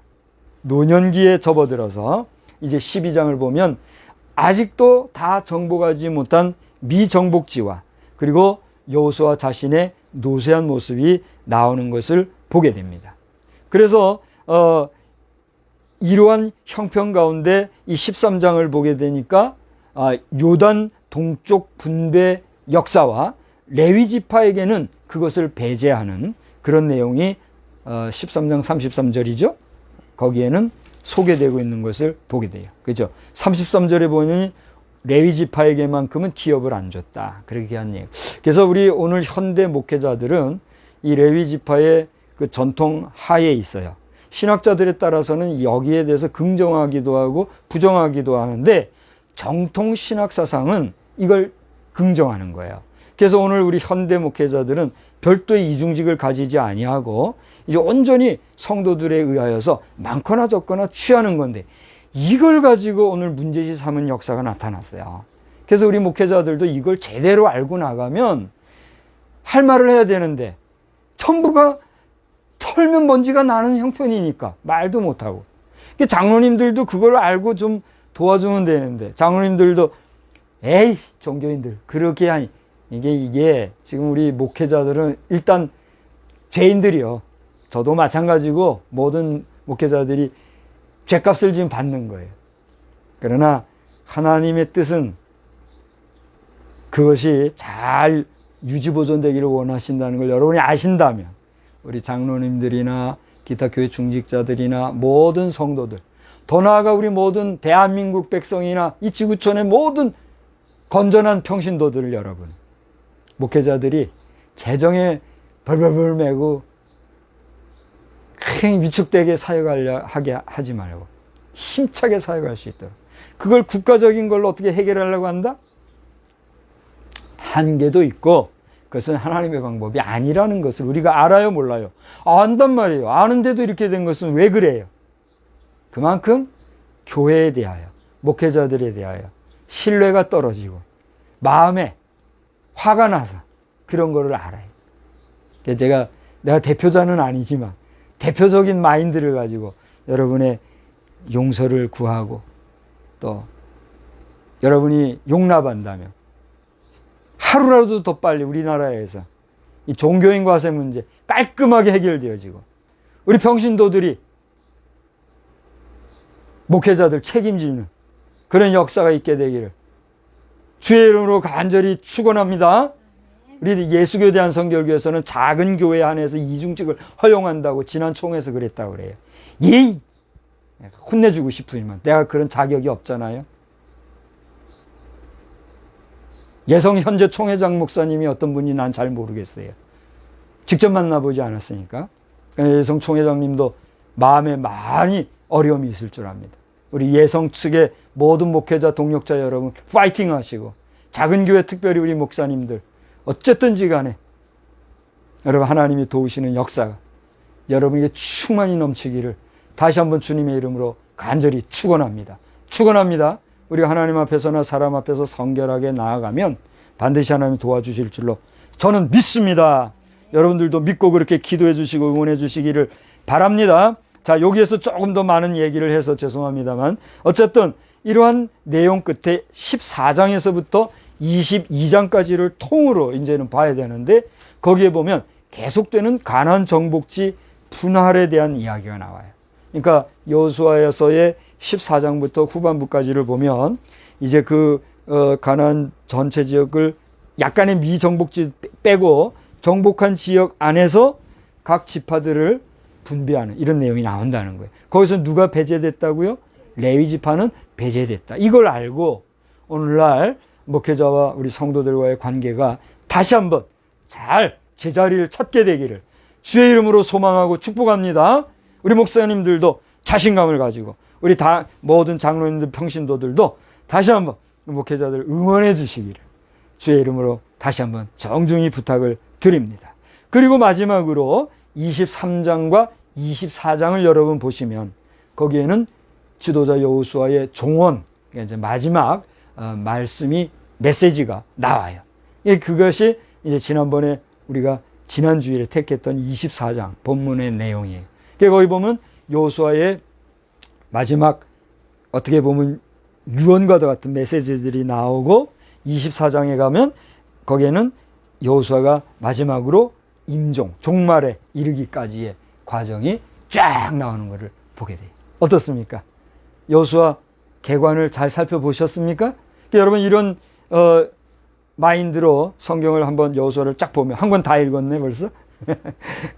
Speaker 3: 노년기에 접어들어서 이제 12장을 보면 아직도 다 정복하지 못한 미정복지와 그리고 여호수아 자신의 노쇠한 모습이 나오는 것을 보게 됩니다. 그래서 이러한 형편 가운데 이 13장을 보게 되니까 요단 동쪽 분배 역사와 레위 지파에게는 그것을 배제하는 그런 내용이 13장 33절이죠. 거기에는 소개되고 있는 것을 보게 돼요. 그죠? 33절에 보니 레위 지파에게만큼은 기업을 안 줬다. 그렇게 한 얘기. 그래서 우리 오늘 현대 목회자들은 이 레위 지파의 그 전통 하에 있어요. 신학자들에 따라서는 여기에 대해서 긍정하기도 하고 부정하기도 하는데 정통 신학 사상은 이걸 긍정하는 거예요. 그래서 오늘 우리 현대 목회자들은 별도의 이중직을 가지지 아니하고 이제 온전히 성도들에 의하여서 많거나 적거나 취하는 건데 이걸 가지고 오늘 문제시 삼은 역사가 나타났어요. 그래서 우리 목회자들도 이걸 제대로 알고 나가면 할 말을 해야 되는데 전부가 털면 먼지가 나는 형편이니까 말도 못하고. 장로님들도 그걸 알고 좀 도와주면 되는데 장로님들도 에이 종교인들 그렇게 하니 이게 지금 우리 목회자들은 일단 죄인들이요. 저도 마찬가지고 모든 목회자들이 죄값을 지금 받는 거예요. 그러나 하나님의 뜻은 그것이 잘 유지보존되기를 원하신다는 걸 여러분이 아신다면 우리 장로님들이나 기타 교회 중직자들이나 모든 성도들, 더 나아가 우리 모든 대한민국 백성이나 이 지구촌의 모든 건전한 평신도들을 여러분, 목회자들이 재정에 벌벌벌 매고 큰 위축되게 사역하게 하지 말고 힘차게 사역할 수 있도록. 그걸 국가적인 걸로 어떻게 해결하려고 한다? 한계도 있고 그것은 하나님의 방법이 아니라는 것을 우리가 알아요, 몰라요? 안단 말이에요. 아는데도 이렇게 된 것은 왜 그래요? 그만큼 교회에 대하여, 목회자들에 대하여 신뢰가 떨어지고 마음에 화가 나서 그런 거를 알아요. 내가 대표자는 아니지만 대표적인 마인드를 가지고 여러분의 용서를 구하고 또 여러분이 용납한다면 하루라도 더 빨리 우리나라에서 이 종교인 과세 문제 깔끔하게 해결되어지고 우리 평신도들이 목회자들 책임지는 그런 역사가 있게 되기를 주의 이름으로 간절히 축원합니다. 우리 예수교 대한성결교에서는 작은 교회 안에서 이중직을 허용한다고 지난 총회에서 그랬다고 그래요. 예이! 혼내주고 싶으지만 내가 그런 자격이 없잖아요. 예성 현재 총회장 목사님이 어떤 분이 난 잘 모르겠어요. 직접 만나보지 않았으니까. 예성 총회장님도 마음에 많이 어려움이 있을 줄 압니다. 우리 예성 측의 모든 목회자 동력자 여러분 파이팅 하시고 작은 교회 특별히 우리 목사님들 어쨌든지 간에 여러분 하나님이 도우시는 역사가 여러분에게 충만히 넘치기를 다시 한번 주님의 이름으로 간절히 축원합니다. 축원합니다. 우리가 하나님 앞에서나 사람 앞에서 성결하게 나아가면 반드시 하나님이 도와주실 줄로 저는 믿습니다. 여러분들도 믿고 그렇게 기도해 주시고 응원해 주시기를 바랍니다. 자, 여기에서 조금 더 많은 얘기를 해서 죄송합니다만 어쨌든 이러한 내용 끝에 14장에서부터 22장까지를 통으로 이제는 봐야 되는데 거기에 보면 계속되는 가나안 정복지 분할에 대한 이야기가 나와요. 그러니까 여호수아에서의 14장부터 후반부까지를 보면 이제 그 가나안 전체 지역을 약간의 미정복지 빼고 정복한 지역 안에서 각 지파들을 분배하는 이런 내용이 나온다는 거예요. 거기서 누가 배제됐다고요? 레위 지파는 배제됐다. 이걸 알고 오늘날 목회자와 우리 성도들과의 관계가 다시 한번 잘 제자리를 찾게 되기를 주의 이름으로 소망하고 축복합니다. 우리 목사님들도 자신감을 가지고 우리 모든 장로님들 평신도들도 다시 한번 목회자들 응원해 주시기를 주의 이름으로 다시 한번 정중히 부탁을 드립니다. 그리고 마지막으로 23장과 24장을 여러분 보시면 거기에는 지도자 여호수아의 종언, 그러니까 이제 마지막 말씀이 메시지가 나와요. 그것이 이제 지난번에 우리가 지난 주일에 택했던 24장 본문의 내용이에요. 거기 보면 여호수아의 마지막 어떻게 보면 유언과도 같은 메시지들이 나오고 24장에 가면 거기에는 여호수아가 마지막으로 임종, 종말에 이르기까지의 과정이 쫙 나오는 것을 보게 돼요. 어떻습니까? 여호수아 개관을 잘 살펴보셨습니까? 여러분 이런 마인드로 성경을 한번 여호수아를 쫙 보면 한 권 다 읽었네 벌써.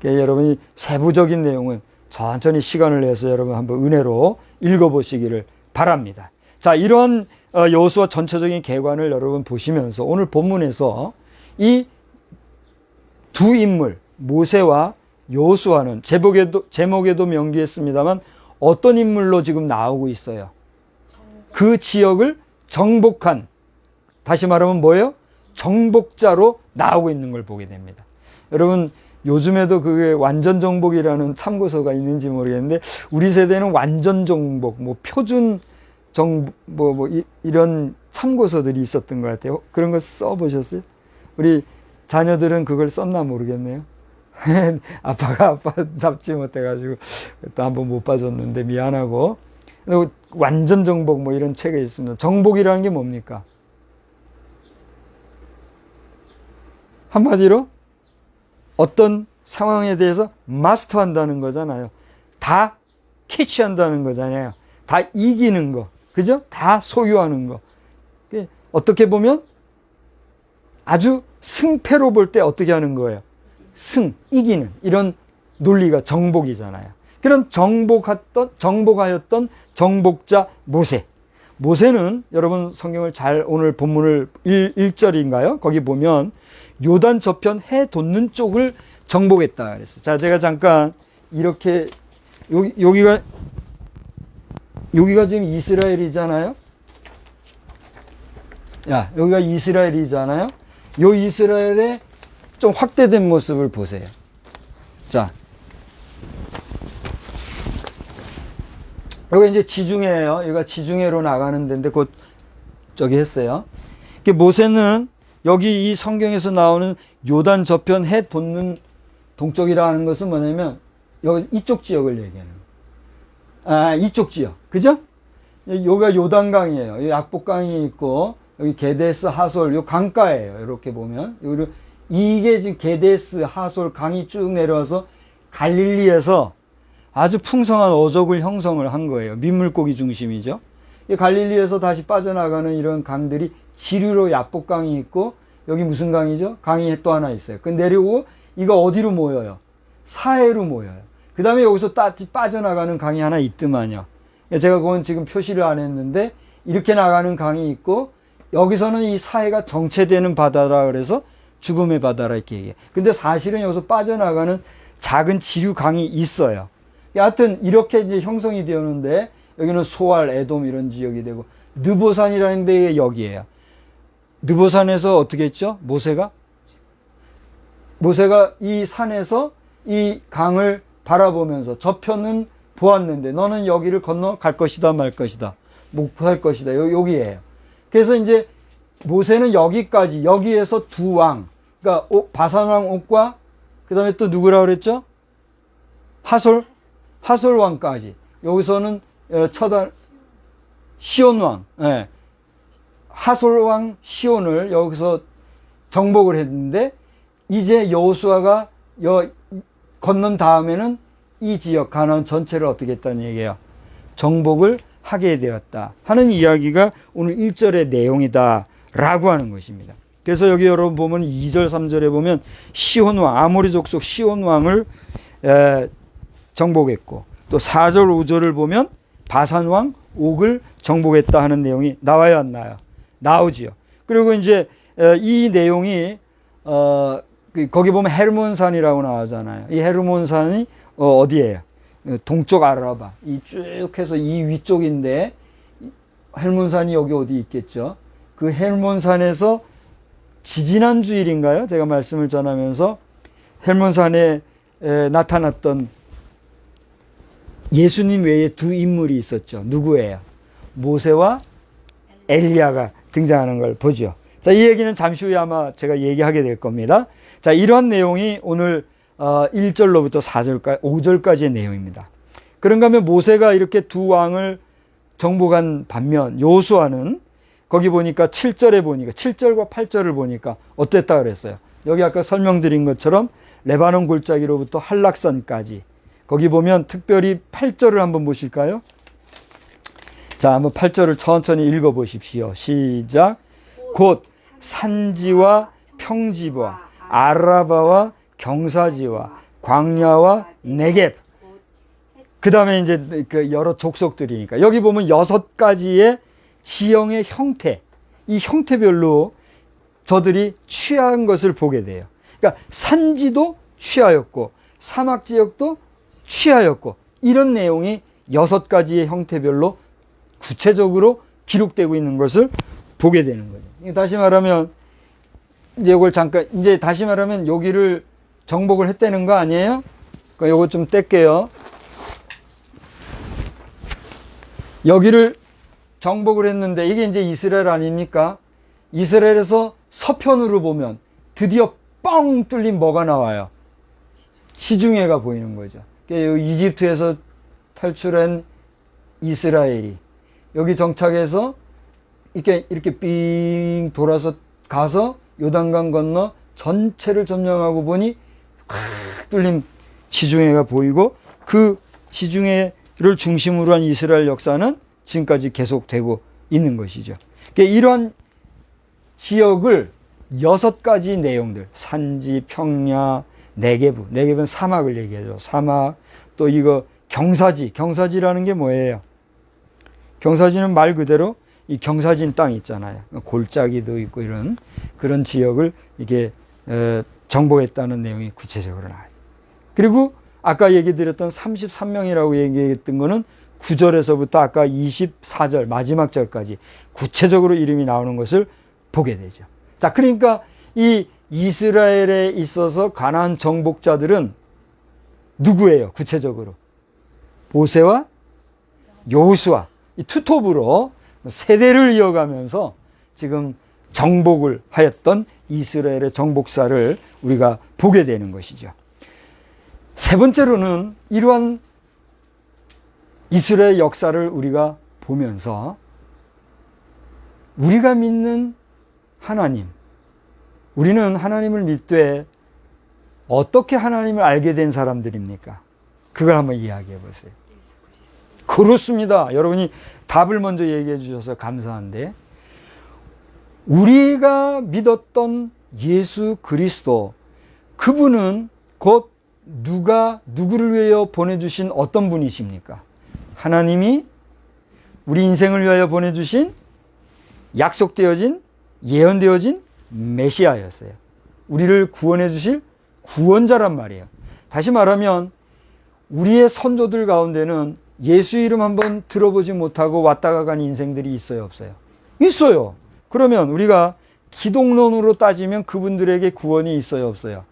Speaker 3: 여러분이 세부적인 내용은 천천히 시간을 내서 여러분 한번 은혜로 읽어보시기를 바랍니다. 자, 이런 여호수아 전체적인 개관을 여러분 보시면서 오늘 본문에서 이 두 인물 모세와 여호수아는 제목에도 명기했습니다만 어떤 인물로 지금 나오고 있어요? 그 지역을 정복한, 다시 말하면 뭐예요? 정복자로 나오고 있는 걸 보게 됩니다. 여러분 요즘에도 그게 완전 정복이라는 참고서가 있는지 모르겠는데 우리 세대는 완전 정복, 뭐 표준 정복, 이런 참고서들이 있었던 것 같아요. 그런 거 써보셨어요? 우리 자녀들은 그걸 썼나 모르겠네요. 아빠가 아빠답지 못해가지고 또 한번 못 봐줬는데 미안하고. 완전 정복 뭐 이런 책이 있습니다. 정복이라는 게 뭡니까? 한마디로 어떤 상황에 대해서 마스터한다는 거잖아요. 다 캐치한다는 거잖아요. 다 이기는 거. 그죠? 다 소유하는 거. 어떻게 보면 아주 승패로 볼 때 어떻게 하는 거예요? 이기는 이런 논리가 정복이잖아요. 그런 정복하였던 정복자 모세. 모세는 여러분 성경을 잘 오늘 본문을 1절인가요? 거기 보면 요단 저편 해 돋는 쪽을 정복했다 그랬어요. 자, 제가 잠깐 이렇게 여기가 지금 이스라엘이잖아요. 야, 여기가 이스라엘이잖아요. 요 이스라엘의 좀 확대된 모습을 보세요. 자, 여기 이제 지중해예요. 여기가 지중해로 나가는 데인데 곧 저기 했어요. 모세는 여기 이 성경에서 나오는 요단 저편 해 돋는 동쪽이라는 것은 뭐냐면 여기 이쪽 지역을 얘기하는 거예요. 이쪽 지역. 그죠? 여기가 요단강이에요. 여기 약복강이 있고 여기 게데스 하솔 요 강가예요. 이렇게 보면 이게 지금 게데스 하솔 강이 쭉 내려와서 갈릴리에서 아주 풍성한 어족을 형성을 한 거예요. 민물고기 중심이죠. 이 갈릴리에서 다시 빠져나가는 이런 강들이 지류로 야복강이 있고 여기 무슨 강이죠? 강이 또 하나 있어요. 그 내려오고 이거 어디로 모여요? 사해로 모여요. 그 다음에 여기서 빠져나가는 강이 하나 있더만요. 제가 그건 지금 표시를 안 했는데 이렇게 나가는 강이 있고 여기서는 이 사해가 정체되는 바다라 그래서 죽음의 바다라 이렇게 얘기해요. 근데 사실은 여기서 빠져나가는 작은 지류 강이 있어요. 하여튼 이렇게 이제 형성이 되었는데 여기는 소알, 에돔 이런 지역이 되고 느보산이라는 데가 여기예요. 느보산에서 어떻게 했죠? 모세가 이 산에서 이 강을 바라보면서 저편은 보았는데 너는 여기를 건너 갈 것이다 말 것이다 못 갈 것이다 여기예요. 그래서 이제 모세는 여기에서 두 왕, 그러니까 바산 왕 옥과 그 다음에 또 누구라 그랬죠? 하솔 왕까지. 여기서는 시온 왕, 하솔 왕 시온을 여기서 정복을 했는데 이제 여호수아가 건넌 다음에는 이 지역 가나안 전체를 어떻게 했다는 얘기예요? 정복을 하게 되었다 하는 이야기가 오늘 1절의 내용이다 라고 하는 것입니다. 그래서 여기 여러분 보면 2절 3절에 보면 시온 왕, 아모리 족속 시온 왕을 정복했고 또 4절 5절을 보면 바산 왕 옥을 정복했다 하는 내용이 나와요 안 나와요? 나오지요. 그리고 이제 이 내용이 거기 보면 헤르몬산이라고 나오잖아요. 이 헤르몬산이 어디예요? 동쪽 아라바 이 쭉 해서 이 위쪽인데 헬몬산이 여기 어디 있겠죠. 그 헬몬산에서 지지난 주일인가요? 제가 말씀을 전하면서 헬몬산에 나타났던 예수님 외에 두 인물이 있었죠. 누구예요? 모세와 엘리야가 등장하는 걸 보죠. 자, 이 얘기는 잠시 후에 아마 제가 얘기하게 될 겁니다. 자, 이러한 내용이 오늘 1절로부터 5절까지의 내용입니다. 그런가 하면 모세가 이렇게 두 왕을 정복한 반면 여호수아는 거기 보니까 7절에 보니까 7절과 8절을 보니까 어땠다 그랬어요? 여기 아까 설명드린 것처럼 레바논 골짜기로부터 한락산까지 거기 보면 특별히 8절을 한번 보실까요? 자, 한번 8절을 천천히 읽어 보십시오. 시작. 곧 산지와 평지와 아라바와 경사지와 광야와 네겝. 그 다음에 이제 그 여러 족속들이니까 여기 보면 6가지의 지형의 형태, 이 형태별로 저들이 취한 것을 보게 돼요. 그러니까 산지도 취하였고 사막 지역도 취하였고 이런 내용이 6가지의 형태별로 구체적으로 기록되고 있는 것을 보게 되는 거죠. 다시 말하면 이제 이걸 잠깐 이제 다시 말하면 여기를 정복을 했다는 거 아니에요? 그러니까 요거 좀 뗄게요. 여기를 정복을 했는데 이게 이제 이스라엘 아닙니까? 이스라엘에서 서편으로 보면 드디어 뻥 뚫린 뭐가 나와요? 지중해가 보이는 거죠. 그러니까 이집트에서 탈출한 이스라엘이 여기 정착해서 이렇게 삥 돌아서 가서 요단강 건너 전체를 점령하고 보니 확 뚫린 지중해가 보이고 그 지중해를 중심으로 한 이스라엘 역사는 지금까지 계속되고 있는 것이죠. 그러니까 이러한 지역을 6가지 내용들, 산지, 평야, 네게브, 네게브는 사막을 얘기하죠. 사막, 또 이거 경사지라는 게 뭐예요? 경사지는 말 그대로 이 경사진 땅 있잖아요. 골짜기도 있고 이런 그런 지역을 이게 정복했다는 내용이 구체적으로 나와요. 그리고 아까 얘기 드렸던 33명이라고 얘기했던 거는 9절에서부터 아까 24절 마지막 절까지 구체적으로 이름이 나오는 것을 보게 되죠. 자, 그러니까 이 이스라엘에 있어서 가나안 정복자들은 누구예요? 구체적으로 모세와 여호수아 이 투톱으로 세대를 이어가면서 지금 정복을 하였던 이스라엘의 정복사를 우리가 보게 되는 것이죠. 세 번째로는 이러한 이스라엘 역사를 우리가 보면서 우리가 믿는 하나님, 우리는 하나님을 믿되 어떻게 하나님을 알게 된 사람들입니까? 그걸 한번 이야기해 보세요. 그렇습니다. 여러분이 답을 먼저 얘기해 주셔서 감사한데 우리가 믿었던 예수 그리스도 그분은 곧 누구를 위하여 보내주신 어떤 분이십니까? 하나님이 우리 인생을 위하여 보내주신 약속되어진 예언되어진 메시아였어요. 우리를 구원해 주실 구원자란 말이에요. 다시 말하면 우리의 선조들 가운데는 예수 이름 한번 들어보지 못하고 왔다가 간 인생들이 있어요, 없어요? 있어요. 그러면 우리가 기독론으로 따지면 그분들에게 구원이 있어요, 없어요?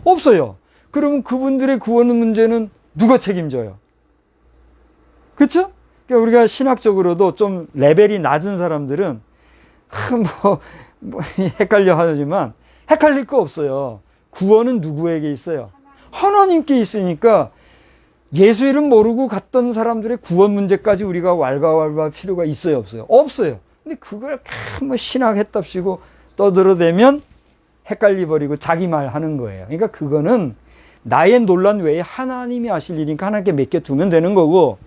Speaker 3: 없어요. 그러면 그분들의 구원 문제는 누가 책임져요? 그렇죠? 그러니까 우리가 신학적으로도 좀 레벨이 낮은 사람들은 헷갈려 하지만 헷갈릴 거 없어요. 구원은 누구에게 있어요? 하나님께 있으니까 예수 이름 모르고 갔던 사람들의 구원 문제까지 우리가 왈가왈부할 필요가 있어요, 없어요? 없어요. 근데 그걸 신학했답시고 떠들어대면 헷갈려버리고 자기 말 하는 거예요. 그러니까 그거는 나의 논란 외에 하나님이 하실 일이니까 하나님께 맡겨두면 되는 거고,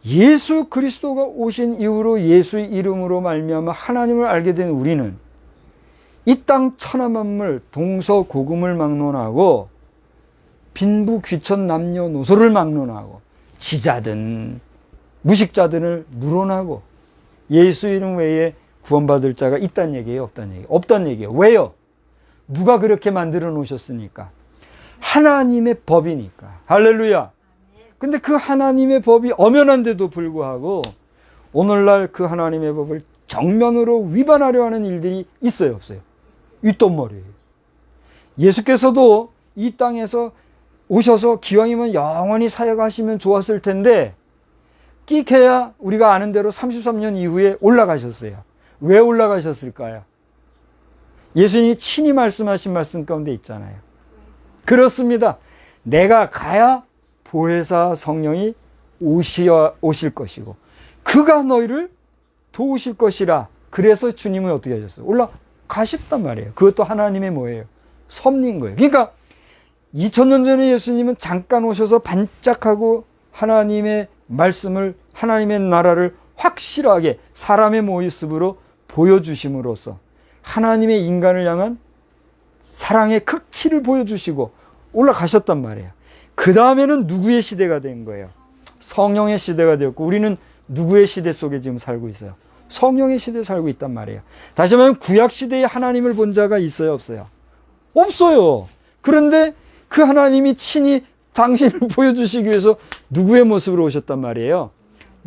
Speaker 3: 예수 그리스도가 오신 이후로 예수의 이름으로 말미암아 하나님을 알게 된 우리는 이 땅 천하만물 동서고금을 막론하고 빈부 귀천 남녀노소를 막론하고 지자든 무식자든을 물어나고 예수 이름 외에 구원받을 자가 있다는 얘기예요, 없다는 얘기예요? 없다는 얘기예요. 왜요? 누가 그렇게 만들어 놓으셨으니까? 하나님의 법이니까. 할렐루야. 근데 그 하나님의 법이 엄연한데도 불구하고 오늘날 그 하나님의 법을 정면으로 위반하려 하는 일들이 있어요, 없어요? 있단 말이에요. 예수께서도 이 땅에서 오셔서 기왕이면 영원히 사역하시면 좋았을 텐데 끼케야 우리가 아는 대로 33년 이후에 올라가셨어요. 왜 올라가셨을까요? 예수님이 친히 말씀하신 말씀 가운데 있잖아요. 그렇습니다. 내가 가야 보혜사 성령이 오실 것이고 그가 너희를 도우실 것이라. 그래서 주님은 어떻게 하셨어요? 올라가셨단 말이에요. 그것도 하나님의 뭐예요? 섭리인 거예요. 그러니까 2000년 전에 예수님은 잠깐 오셔서 반짝하고 하나님의 말씀을, 하나님의 나라를 확실하게 사람의 모습으로 보여주심으로써 하나님의 인간을 향한 사랑의 극치를 보여주시고 올라가셨단 말이에요. 그 다음에는 누구의 시대가 된 거예요? 성령의 시대가 되었고, 우리는 누구의 시대 속에 지금 살고 있어요? 성령의 시대에 살고 있단 말이에요. 다시 말하면 구약 시대에 하나님을 본 자가 있어요, 없어요? 없어요. 그런데 그 하나님이 친히 당신을 보여주시기 위해서 누구의 모습으로 오셨단 말이에요?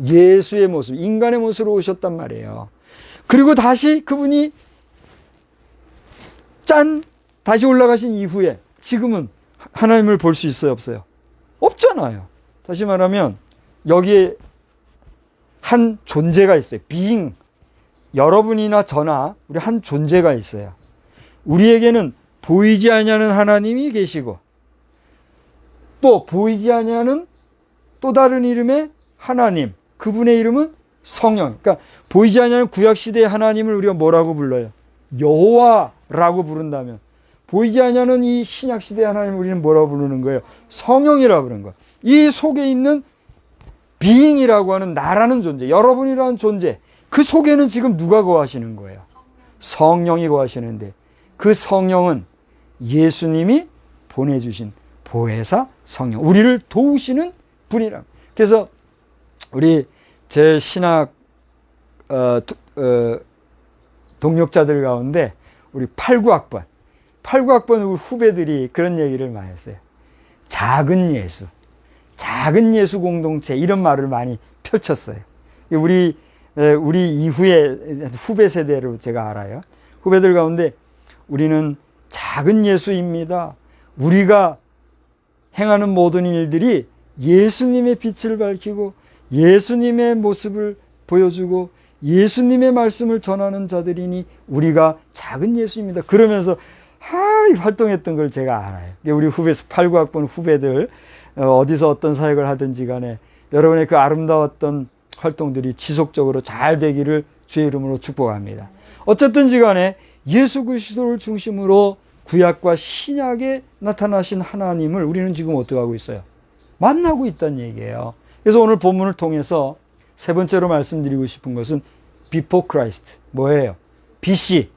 Speaker 3: 예수의 모습, 인간의 모습으로 오셨단 말이에요. 그리고 다시 그분이 다시 올라가신 이후에 지금은 하나님을 볼 수 있어요, 없어요? 없잖아요. 다시 말하면 여기에 한 존재가 있어요. being. 여러분이나 저나 우리 한 존재가 있어요. 우리에게는 보이지 아니하는 하나님이 계시고, 또 보이지 아니하는 또 다른 이름의 하나님, 그분의 이름은 성령. 그러니까 보이지 아니하는 구약 시대의 하나님을 우리가 뭐라고 불러요? 여호와라고 부른다면, 보이지 아니하는 이 신약 시대의 하나님을 우리는 뭐라고 부르는 거예요? 성령이라고 부르는 거예요. 이 속에 있는 being이라고 하는 나라는 존재, 여러분이라는 존재, 그 속에는 지금 누가 거하시는 거예요? 성령이 거하시는데, 그 성령은 예수님이 보내주신 보혜사 성령, 우리를 도우시는 분이라. 그래서 우리 제 신학 동역자들 가운데 우리 89학번 우리 후배들이 그런 얘기를 많이 했어요. 작은 예수 공동체, 이런 말을 많이 펼쳤어요. 우리 이후에 후배 세대로 제가 알아요. 후배들 가운데 우리는 작은 예수입니다. 우리가 행하는 모든 일들이 예수님의 빛을 밝히고 예수님의 모습을 보여주고 예수님의 말씀을 전하는 자들이니 우리가 작은 예수입니다. 그러면서 활동했던 걸 제가 알아요. 우리 89학번 후배들 어디서 어떤 사역을 하든지 간에 여러분의 그 아름다웠던 활동들이 지속적으로 잘 되기를 주의 이름으로 축복합니다. 어쨌든지 간에 예수 그리스도를 중심으로 구약과 신약에 나타나신 하나님을 우리는 지금 어떻게 하고 있어요? 만나고 있다는 얘기예요. 그래서 오늘 본문을 통해서 세 번째로 말씀드리고 싶은 것은 before Christ, 뭐예요? BC,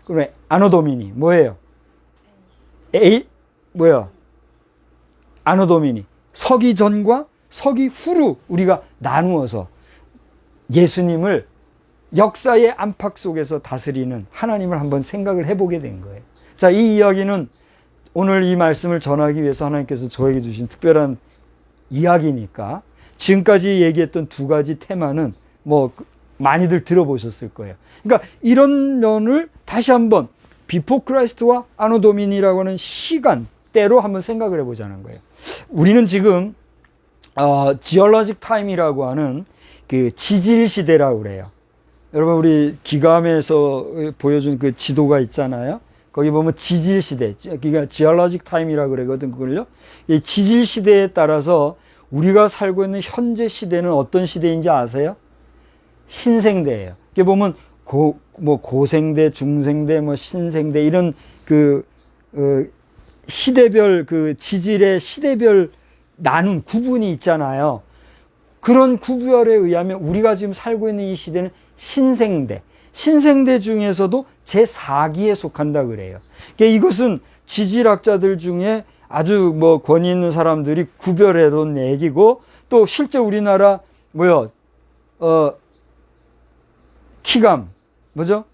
Speaker 3: 그리고 Anno Domini, 뭐예요? Anno Domini, 서기 전과 서기 후로 우리가 나누어서 예수님을 역사의 안팎 속에서 다스리는 하나님을 한번 생각을 해보게 된 거예요. 자, 이 이야기는 오늘 이 말씀을 전하기 위해서 하나님께서 저에게 주신 특별한 이야기니까 지금까지 얘기했던 두 가지 테마는 뭐 많이들 들어보셨을 거예요. 그러니까 이런 면을 다시 한번 비포 크라이스트와 아노 도미니라고 하는 시간대로 한번 생각을 해보자는 거예요. 우리는 지금 지올로직 타임이라고 하는 그 지질 시대라고 그래요. 여러분, 우리 기감에서 보여준 그 지도가 있잖아요. 거기 보면 지질 시대, 그러니까 지올로직 타임이라고 그러거든, 그걸요. 이 지질 시대에 따라서 우리가 살고 있는 현재 시대는 어떤 시대인지 아세요? 신생대예요. 이게 보면 고생대, 중생대, 신생대, 이런 시대별 지질의 시대별 나눈 구분이 있잖아요. 그런 구별에 의하면 우리가 지금 살고 있는 이 시대는 신생대. 신생대 중에서도 제4기에 속한다 그래요. 그러니까 이것은 지질학자들 중에 아주 권위 있는 사람들이 구별해 놓은 얘기고, 또 실제 우리나라 키감, 뭐죠?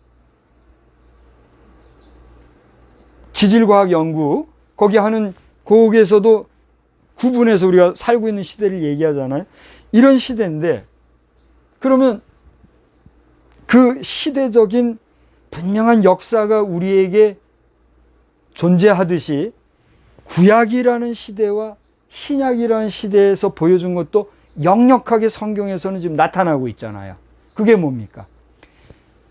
Speaker 3: 지질과학 연구, 거기 하는 거기에서도 구분해서 우리가 살고 있는 시대를 얘기하잖아요. 이런 시대인데, 그러면 그 시대적인 분명한 역사가 우리에게 존재하듯이 구약이라는 시대와 신약이라는 시대에서 보여준 것도 역력하게 성경에서는 지금 나타나고 있잖아요. 그게 뭡니까?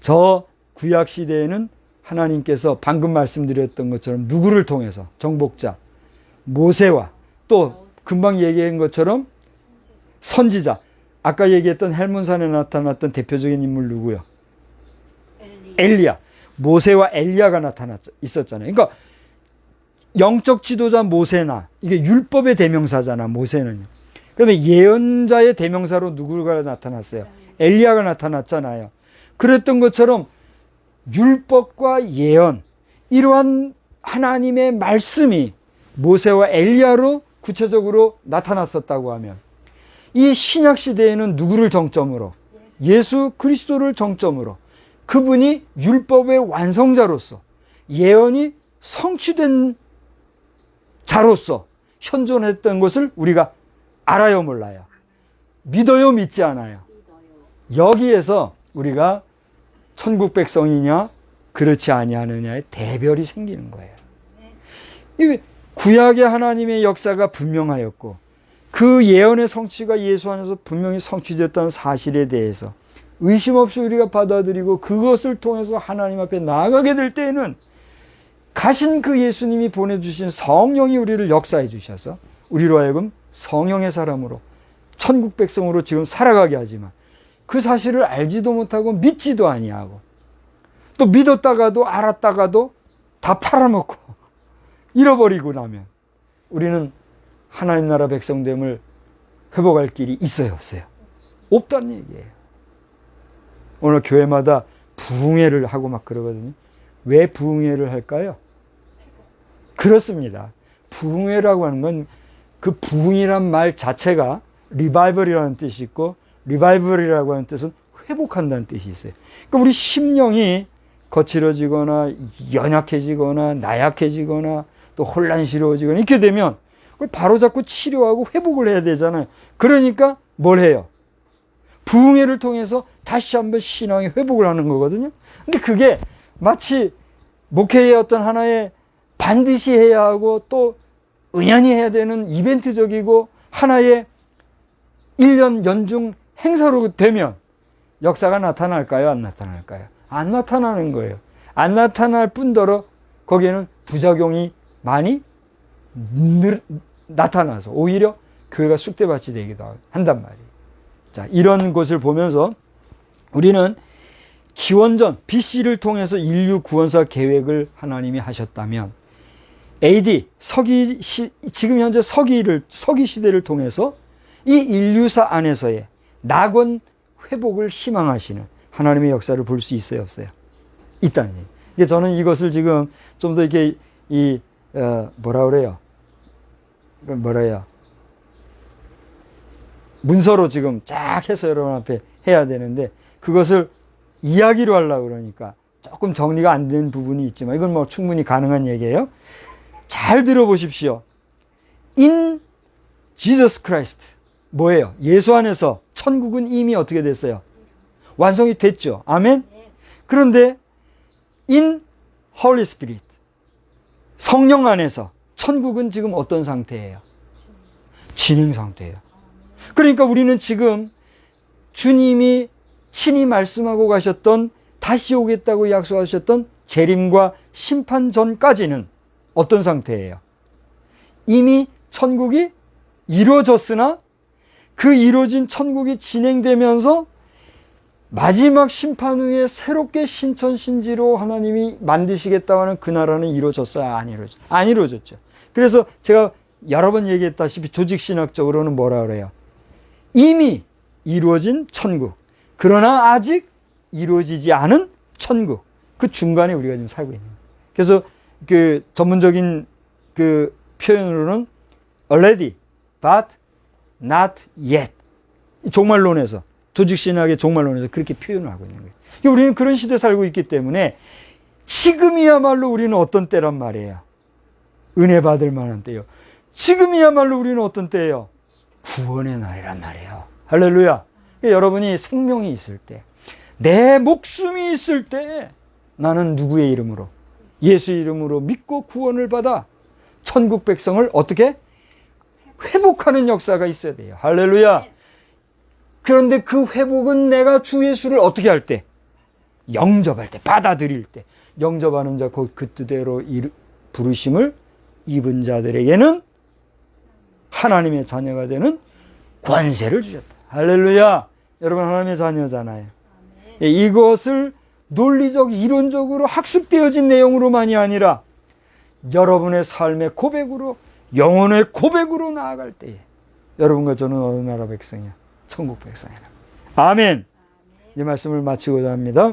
Speaker 3: 저 구약 시대에는 하나님께서 방금 말씀드렸던 것처럼 누구를 통해서? 정복자 모세와, 또 금방 얘기한 것처럼 선지자, 아까 얘기했던 헬몬산에 나타났던 대표적인 인물 누구요? 엘리야. 모세와 엘리야가 있었잖아요. 그러니까 영적 지도자 모세나, 이게 율법의 대명사잖아, 모세는요. 그런데 예언자의 대명사로 누구가 나타났어요? 엘리야가 나타났잖아요. 그랬던 것처럼 율법과 예언, 이러한 하나님의 말씀이 모세와 엘리야로 구체적으로 나타났었다고 하면, 이 신약 시대에는 누구를 정점으로? 예수 그리스도를 정점으로, 그분이 율법의 완성자로서, 예언이 성취된 자로서 현존했던 것을 우리가 알아요, 몰라요? 믿어요, 믿지 않아요? 여기에서 우리가 천국 백성이냐 그렇지 아니하느냐의 대별이 생기는 거예요. 이 구약의 하나님의 역사가 분명하였고 그 예언의 성취가 예수 안에서 분명히 성취됐다는 사실에 대해서 의심 없이 우리가 받아들이고 그것을 통해서 하나님 앞에 나아가게 될 때에는 가신 그 예수님이 보내주신 성령이 우리를 역사해 주셔서 우리로 하여금 성령의 사람으로 천국 백성으로 지금 살아가게 하지만, 그 사실을 알지도 못하고 믿지도 아니하고 또 믿었다가도 알았다가도 다 팔아먹고 잃어버리고 나면 우리는 하나님 나라 백성됨을 회복할 길이 있어요, 없어요? 없다는 얘기예요. 오늘 교회마다 부흥회를 하고 막 그러거든요. 왜 부흥회를 할까요? 그렇습니다. 부흥회라고 하는 건 그 부흥이란 말 자체가 리바이벌이라는 뜻이 있고, 리바이벌이라고 하는 뜻은 회복한다는 뜻이 있어요. 그러니까 우리 심령이 거칠어지거나 연약해지거나 나약해지거나 또 혼란스러워지거나 이렇게 되면 그걸 바로잡고 치료하고 회복을 해야 되잖아요. 그러니까 뭘 해요? 부흥회를 통해서 다시 한번 신앙의 회복을 하는 거거든요. 근데 그게 마치 목회의 어떤 하나의 반드시 해야 하고 또 은연히 해야 되는 이벤트적이고 하나의 1년 연중 행사로 되면 역사가 나타날까요? 안 나타날까요? 안 나타나는 거예요. 안 나타날 뿐더러 거기에는 부작용이 많이 나타나서 오히려 교회가 쑥대밭이 되기도 한단 말이에요. 자, 이런 것을 보면서 우리는 기원전 BC를 통해서 인류 구원사 계획을 하나님이 하셨다면 AD 지금 현재 서기 시대를 통해서 이 인류사 안에서의 낙원 회복을 희망하시는 하나님의 역사를 볼 수 있어요, 없어요? 있다는 얘기예요. 저는 이것을 지금 좀 더 이렇게 뭐라 그래요? 문서로 지금 쫙 해서 여러분 앞에 해야 되는데 그것을 이야기로 하려고 그러니까 조금 정리가 안 된 부분이 있지만 이건 뭐 충분히 가능한 얘기예요. 잘 들어보십시오. In Jesus Christ. 뭐예요? 예수 안에서 천국은 이미 어떻게 됐어요? 완성이 됐죠. 아멘? 그런데 in Holy Spirit. 성령 안에서 천국은 지금 어떤 상태예요? 진행 상태예요. 그러니까 우리는 지금 주님이 친히 말씀하고 가셨던 다시 오겠다고 약속하셨던 재림과 심판 전까지는 어떤 상태예요? 이미 천국이 이루어졌으나 그 이루어진 천국이 진행되면서 마지막 심판 후에 새롭게 신천신지로 하나님이 만드시겠다고 하는 그 나라는 이루어졌어요? 안 이루어졌어요? 안 이루어졌죠. 그래서 제가 여러 번 얘기했다시피 조직신학적으로는 뭐라 그래요? 이미 이루어진 천국, 그러나 아직 이루어지지 않은 천국, 그 중간에 우리가 지금 살고 있는 거예요. 그래서 그 전문적인 그 표현으로는 already, but not yet. 종말론에서, 조직신학의 종말론에서 그렇게 표현을 하고 있는 거예요. 그러니까 우리는 그런 시대에 살고 있기 때문에 지금이야말로 우리는 어떤 때란 말이에요? 은혜 받을 만한 때요. 지금이야말로 우리는 어떤 때예요? 구원의 날이란 말이에요. 할렐루야. 그러니까 여러분이 생명이 있을 때, 내 목숨이 있을 때 나는 누구의 이름으로? 예수 이름으로 믿고 구원을 받아 천국 백성을 어떻게? 회복하는 역사가 있어야 돼요. 할렐루야. 그런데 그 회복은 내가 주 예수를 어떻게 할 때? 영접할 때, 받아들일 때. 영접하는 자, 그 뜻대로 부르심을 입은 자들에게는 하나님의 자녀가 되는 권세를 주셨다. 할렐루야. 여러분 하나님의 자녀잖아요. 이것을 논리적, 이론적으로 학습되어진 내용으로만이 아니라 여러분의 삶의 고백으로, 영혼의 고백으로 나아갈 때에 여러분과 저는 어느 나라 백성이야? 천국 백성이라. 아멘. 이 말씀을 마치고자 합니다.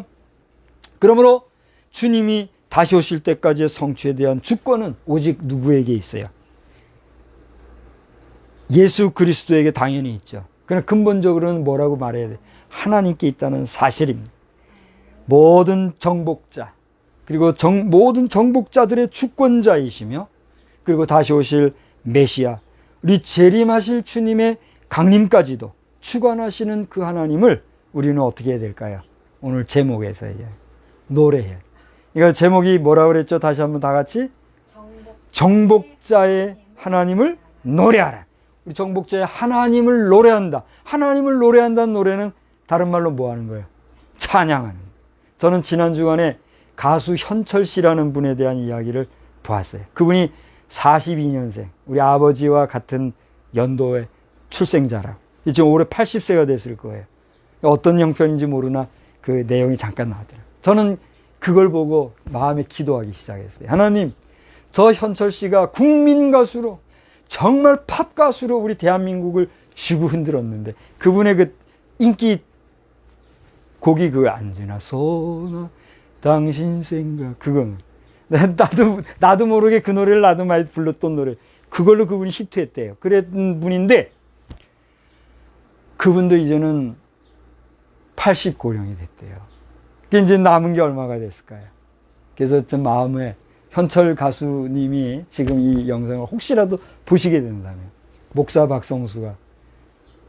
Speaker 3: 그러므로 주님이 다시 오실 때까지의 성취에 대한 주권은 오직 누구에게 있어요? 예수 그리스도에게 당연히 있죠. 그러나 근본적으로는 뭐라고 말해야 돼? 하나님께 있다는 사실입니다. 모든 정복자, 그리고 모든 정복자들의 주권자이시며, 그리고 다시 오실 메시아, 우리 재림하실 주님의 강림까지도 주관하시는 그 하나님을 우리는 어떻게 해야 될까요? 오늘 제목에서 노래해. 이거 제목이 뭐라고 그랬죠? 다시 한번 다 같이. 정복자의 하나님을 노래하라. 우리 정복자의 하나님을 노래한다. 하나님을 노래한다는 노래는 다른 말로 뭐 하는 거예요? 찬양하는 거예요. 저는 지난 주간에 가수 현철 씨라는 분에 대한 이야기를 보았어요. 그분이 42년생, 우리 아버지와 같은 연도의 출생자라고. 지금 올해 80세가 됐을 거예요. 어떤 형편인지 모르나 그 내용이 잠깐 나왔더라고요. 저는 그걸 보고 마음에 기도하기 시작했어요. 하나님, 저 현철 씨가 국민 가수로, 정말 팝 가수로 우리 대한민국을 쥐고 흔들었는데, 그분의 그 인기 곡이 그 안지나서나 당신 생각, 그건 나도 모르게 그 노래를 나도 많이 불렀던 노래, 그걸로 그분이 히트했대요. 그랬던 분인데 그분도 이제는 80고령이 됐대요. 이제 남은 게 얼마가 됐을까요? 그래서 좀 마음에, 현철 가수님이 지금 이 영상을 혹시라도 보시게 된다면, 목사 박성수가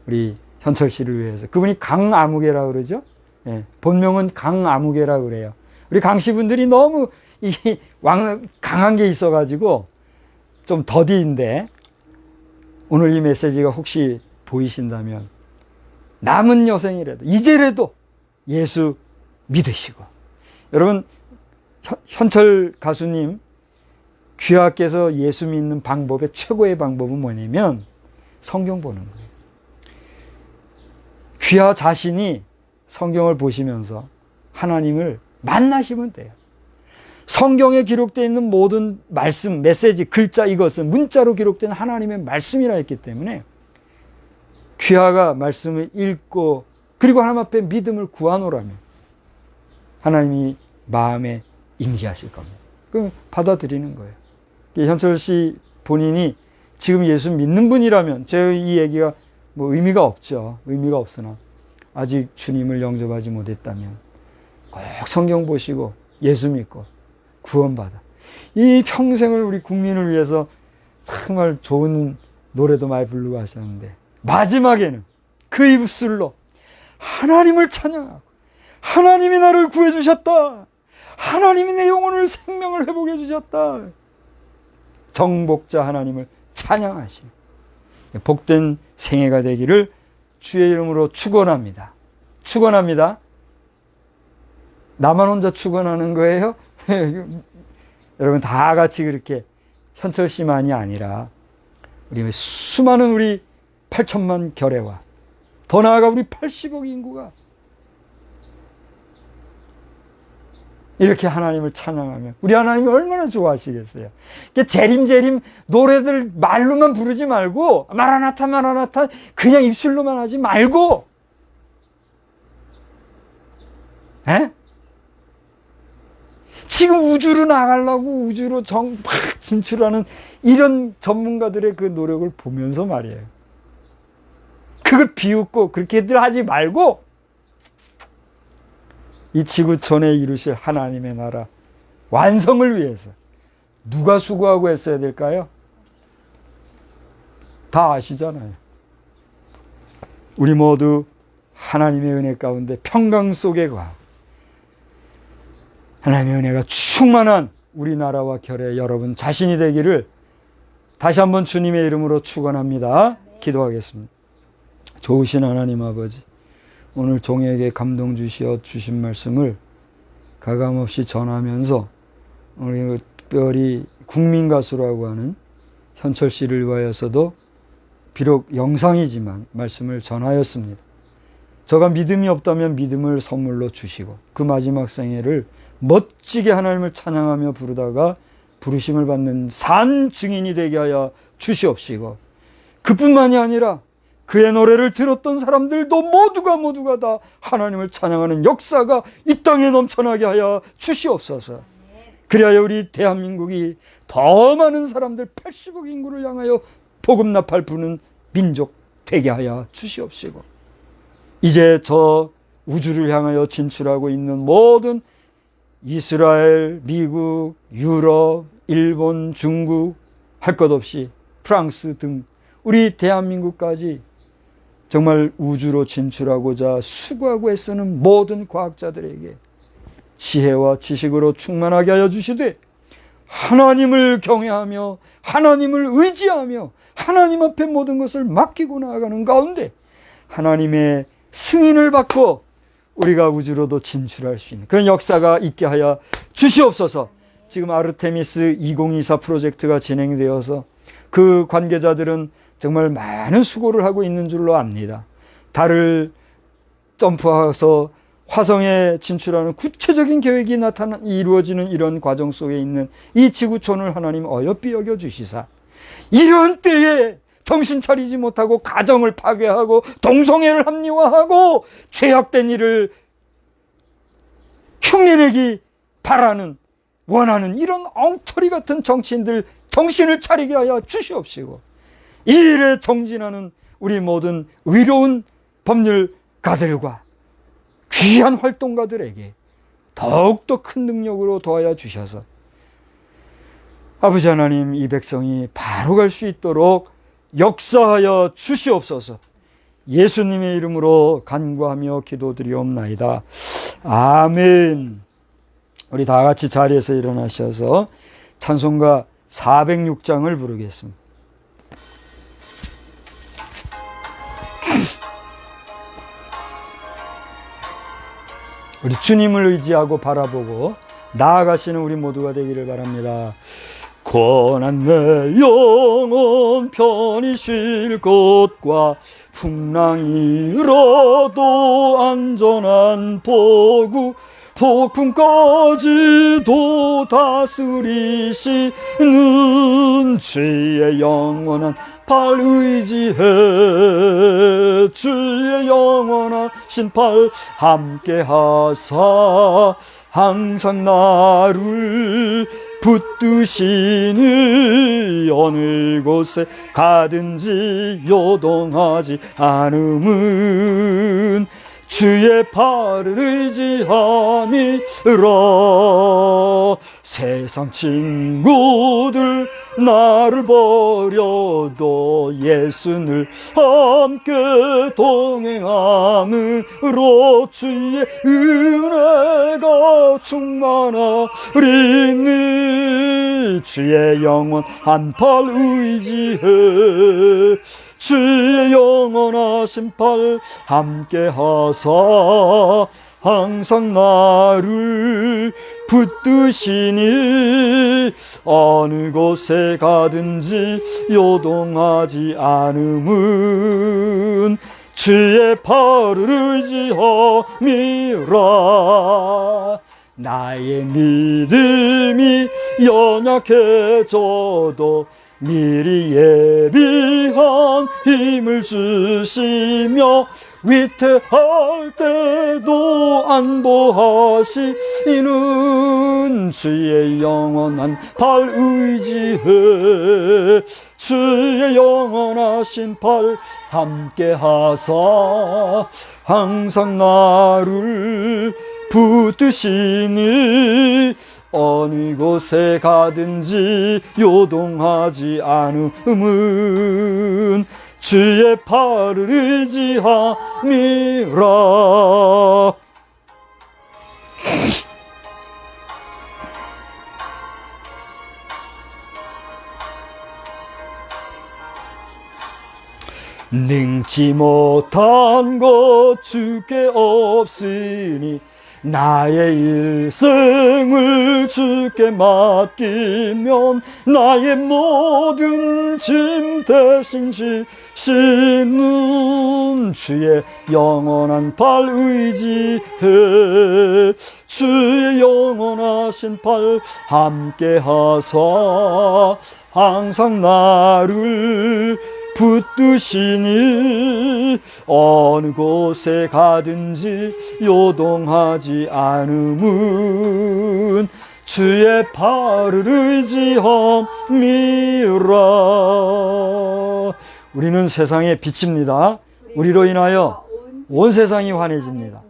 Speaker 3: 우리 현철 씨를 위해서, 그분이 강아무개라고 그러죠? 예, 본명은 강아무개라고 그래요. 우리 강씨분들이 너무 강한 게 있어가지고 좀 더디인데, 오늘 이 메시지가 혹시 보이신다면 남은 여생이라도 이제라도 예수 믿으시고, 여러분 현철 가수님 귀하께서 예수 믿는 방법의 최고의 방법은 뭐냐면 성경 보는 거예요. 귀하 자신이 성경을 보시면서 하나님을 만나시면 돼요. 성경에 기록되어 있는 모든 말씀, 메시지, 글자, 이것은 문자로 기록된 하나님의 말씀이라 했기 때문에 귀하가 말씀을 읽고, 그리고 하나님 앞에 믿음을 구하노라면 하나님이 마음에 임재하실 겁니다. 그럼 받아들이는 거예요. 현철 씨 본인이 지금 예수 믿는 분이라면, 제 이 얘기가 뭐 의미가 없죠. 의미가 없으나 아직 주님을 영접하지 못했다면 꼭 성경 보시고 예수 믿고 구원받아, 이 평생을 우리 국민을 위해서 정말 좋은 노래도 많이 부르고 하셨는데, 마지막에는 그 입술로 하나님을 찬양하고, 하나님이 나를 구해주셨다, 하나님이 내 영혼을 생명을 회복해 주셨다, 정복자 하나님을 찬양하시는 복된 생애가 되기를 주의 이름으로 축원합니다. 축원합니다. 나만 혼자 축원하는 거예요? 여러분 다 같이 그렇게, 현철 씨만이 아니라 우리 수많은 우리 8천만 결례와 더 나아가 우리 80억 인구가 이렇게 하나님을 찬양하면 우리 하나님이 얼마나 좋아하시겠어요. 재림재림 노래들 말로만 부르지 말고, 마라나타 마라나타 그냥 입술로만 하지 말고, 에? 지금 우주로 나가려고 우주로 막 진출하는 이런 전문가들의 그 노력을 보면서 말이에요. 그걸 비웃고 그렇게들 하지 말고, 이 지구촌에 이루실 하나님의 나라 완성을 위해서 누가 수고하고 했어야 될까요? 다 아시잖아요. 우리 모두 하나님의 은혜 가운데 평강 속에 가, 하나님의 은혜가 충만한 우리나라와 결의 여러분 자신이 되기를 다시 한번 주님의 이름으로 축원합니다. 기도하겠습니다. 좋으신 하나님 아버지, 오늘 종에게 감동 주시어 주신 말씀을 가감없이 전하면서 우리 특별히 국민 가수라고 하는 현철 씨를 위하여서도 비록 영상이지만 말씀을 전하였습니다. 저가 믿음이 없다면 믿음을 선물로 주시고 그 마지막 생애를 멋지게 하나님을 찬양하며 부르다가 부르심을 받는 산 증인이 되게 하여 주시옵시고, 그뿐만이 아니라 그의 노래를 들었던 사람들도 모두가 다 하나님을 찬양하는 역사가 이 땅에 넘쳐나게 하여 주시옵소서. 그리하여 우리 대한민국이 더 많은 사람들 80억 인구를 향하여 복음 나팔 부는 민족 되게 하여 주시옵시고, 이제 저 우주를 향하여 진출하고 있는 모든 이스라엘, 미국, 유럽, 일본, 중국 할 것 없이 프랑스 등 우리 대한민국까지 정말 우주로 진출하고자 수고하고 애쓰는 모든 과학자들에게 지혜와 지식으로 충만하게 하여 주시되, 하나님을 경외하며 하나님을 의지하며 하나님 앞에 모든 것을 맡기고 나아가는 가운데 하나님의 승인을 받고 우리가 우주로도 진출할 수 있는 그런 역사가 있게 하여 주시옵소서. 지금 아르테미스 2024 프로젝트가 진행되어서 그 관계자들은 정말 많은 수고를 하고 있는 줄로 압니다. 달을 점프해서 화성에 진출하는 구체적인 계획이 이루어지는 이런 과정 속에 있는 이 지구촌을 하나님 어여삐 여겨 주시사, 이런 때에 정신 차리지 못하고 가정을 파괴하고 동성애를 합리화하고 죄악된 일을 흉내내기 바라는 원하는 이런 엉터리 같은 정치인들 정신을 차리게 하여 주시옵시고, 이 일에 정진하는 우리 모든 의로운 법률가들과 귀한 활동가들에게 더욱더 큰 능력으로 도와야 주셔서 아버지 하나님, 이 백성이 바로 갈 수 있도록 역사하여 주시옵소서. 예수님의 이름으로 간구하며 기도드리옵나이다. 아멘. 우리 다 같이 자리에서 일어나셔서 찬송가 406장을 부르겠습니다. 우리 주님을 의지하고 바라보고 나아가시는 우리 모두가 되기를 바랍니다. 고난 내 영혼 편히 쉴 곳과 풍랑이 일어도 안전한 포구, 폭풍까지도 다스리시는 주의 영원한 팔 의지해, 주의 영원하신 팔 함께하사 항상 나를 붙드시니 어느 곳에 가든지 요동하지 않음은 주의 팔을 의지함이라. 세상 친구들 나를 버려도 예수를 함께 동행함으로 주의 은혜가 충만하리니 주의 영원한 팔 의지해, 주의 영원하신 팔 함께하사 항상 나를 붙드시니 어느 곳에 가든지 요동하지 않음은 주의 팔을 의지함이라. 나의 믿음이 연약해져도 미리 예비한 힘을 주시며 위태할 때도 안보하시는 주의 영원한 팔 의지해, 주의 영원하신 팔 함께하사 항상 나를 붙드시니 어느 곳에 가든지 요동하지 않음은 주의 팔을 의지함이라. 능치 못한 것 주께 없으니 나의 일생을 주께 맡기면 나의 모든 짐 대신 지시는 나는 주의 영원한 팔 의지해. 주의 영원하신 팔 함께 하사 항상 나를 붙드시니 어느 곳에 가든지 요동하지 않음은 주의 팔을 의지함이라. 우리는 세상의 빛입니다. 우리로 인하여 온 세상이 환해집니다.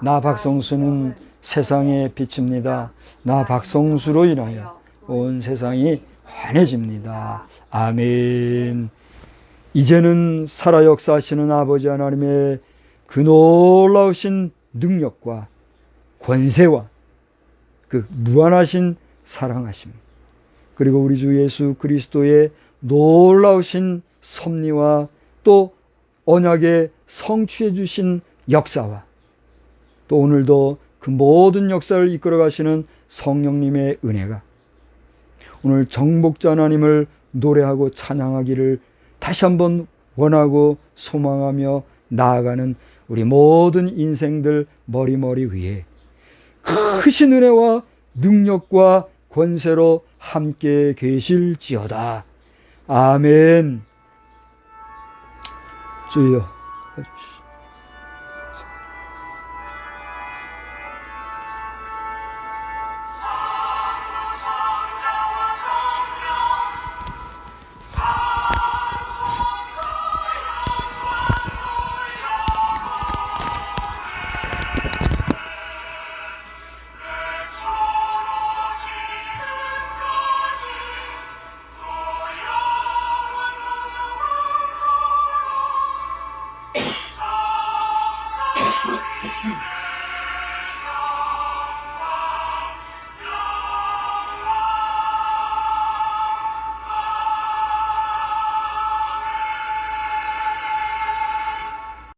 Speaker 3: 나 박성수는 세상의 빛입니다. 나 박성수로 인하여 온 세상이 환해집니다. 아멘. 이제는 살아 역사하시는 아버지 하나님의 그 놀라우신 능력과 권세와 그 무한하신 사랑하심, 그리고 우리 주 예수 그리스도의 놀라우신 섭리와 또 언약에 성취해 주신 역사와 또 오늘도 그 모든 역사를 이끌어 가시는 성령님의 은혜가 오늘 정복자 하나님을 노래하고 찬양하기를 다시 한번 원하고 소망하며 나아가는 우리 모든 인생들 머리머리 위에 크신 은혜와 능력과 권세로 함께 계실지어다. 아멘. 주여 해주시오.
Speaker 1: 지금까지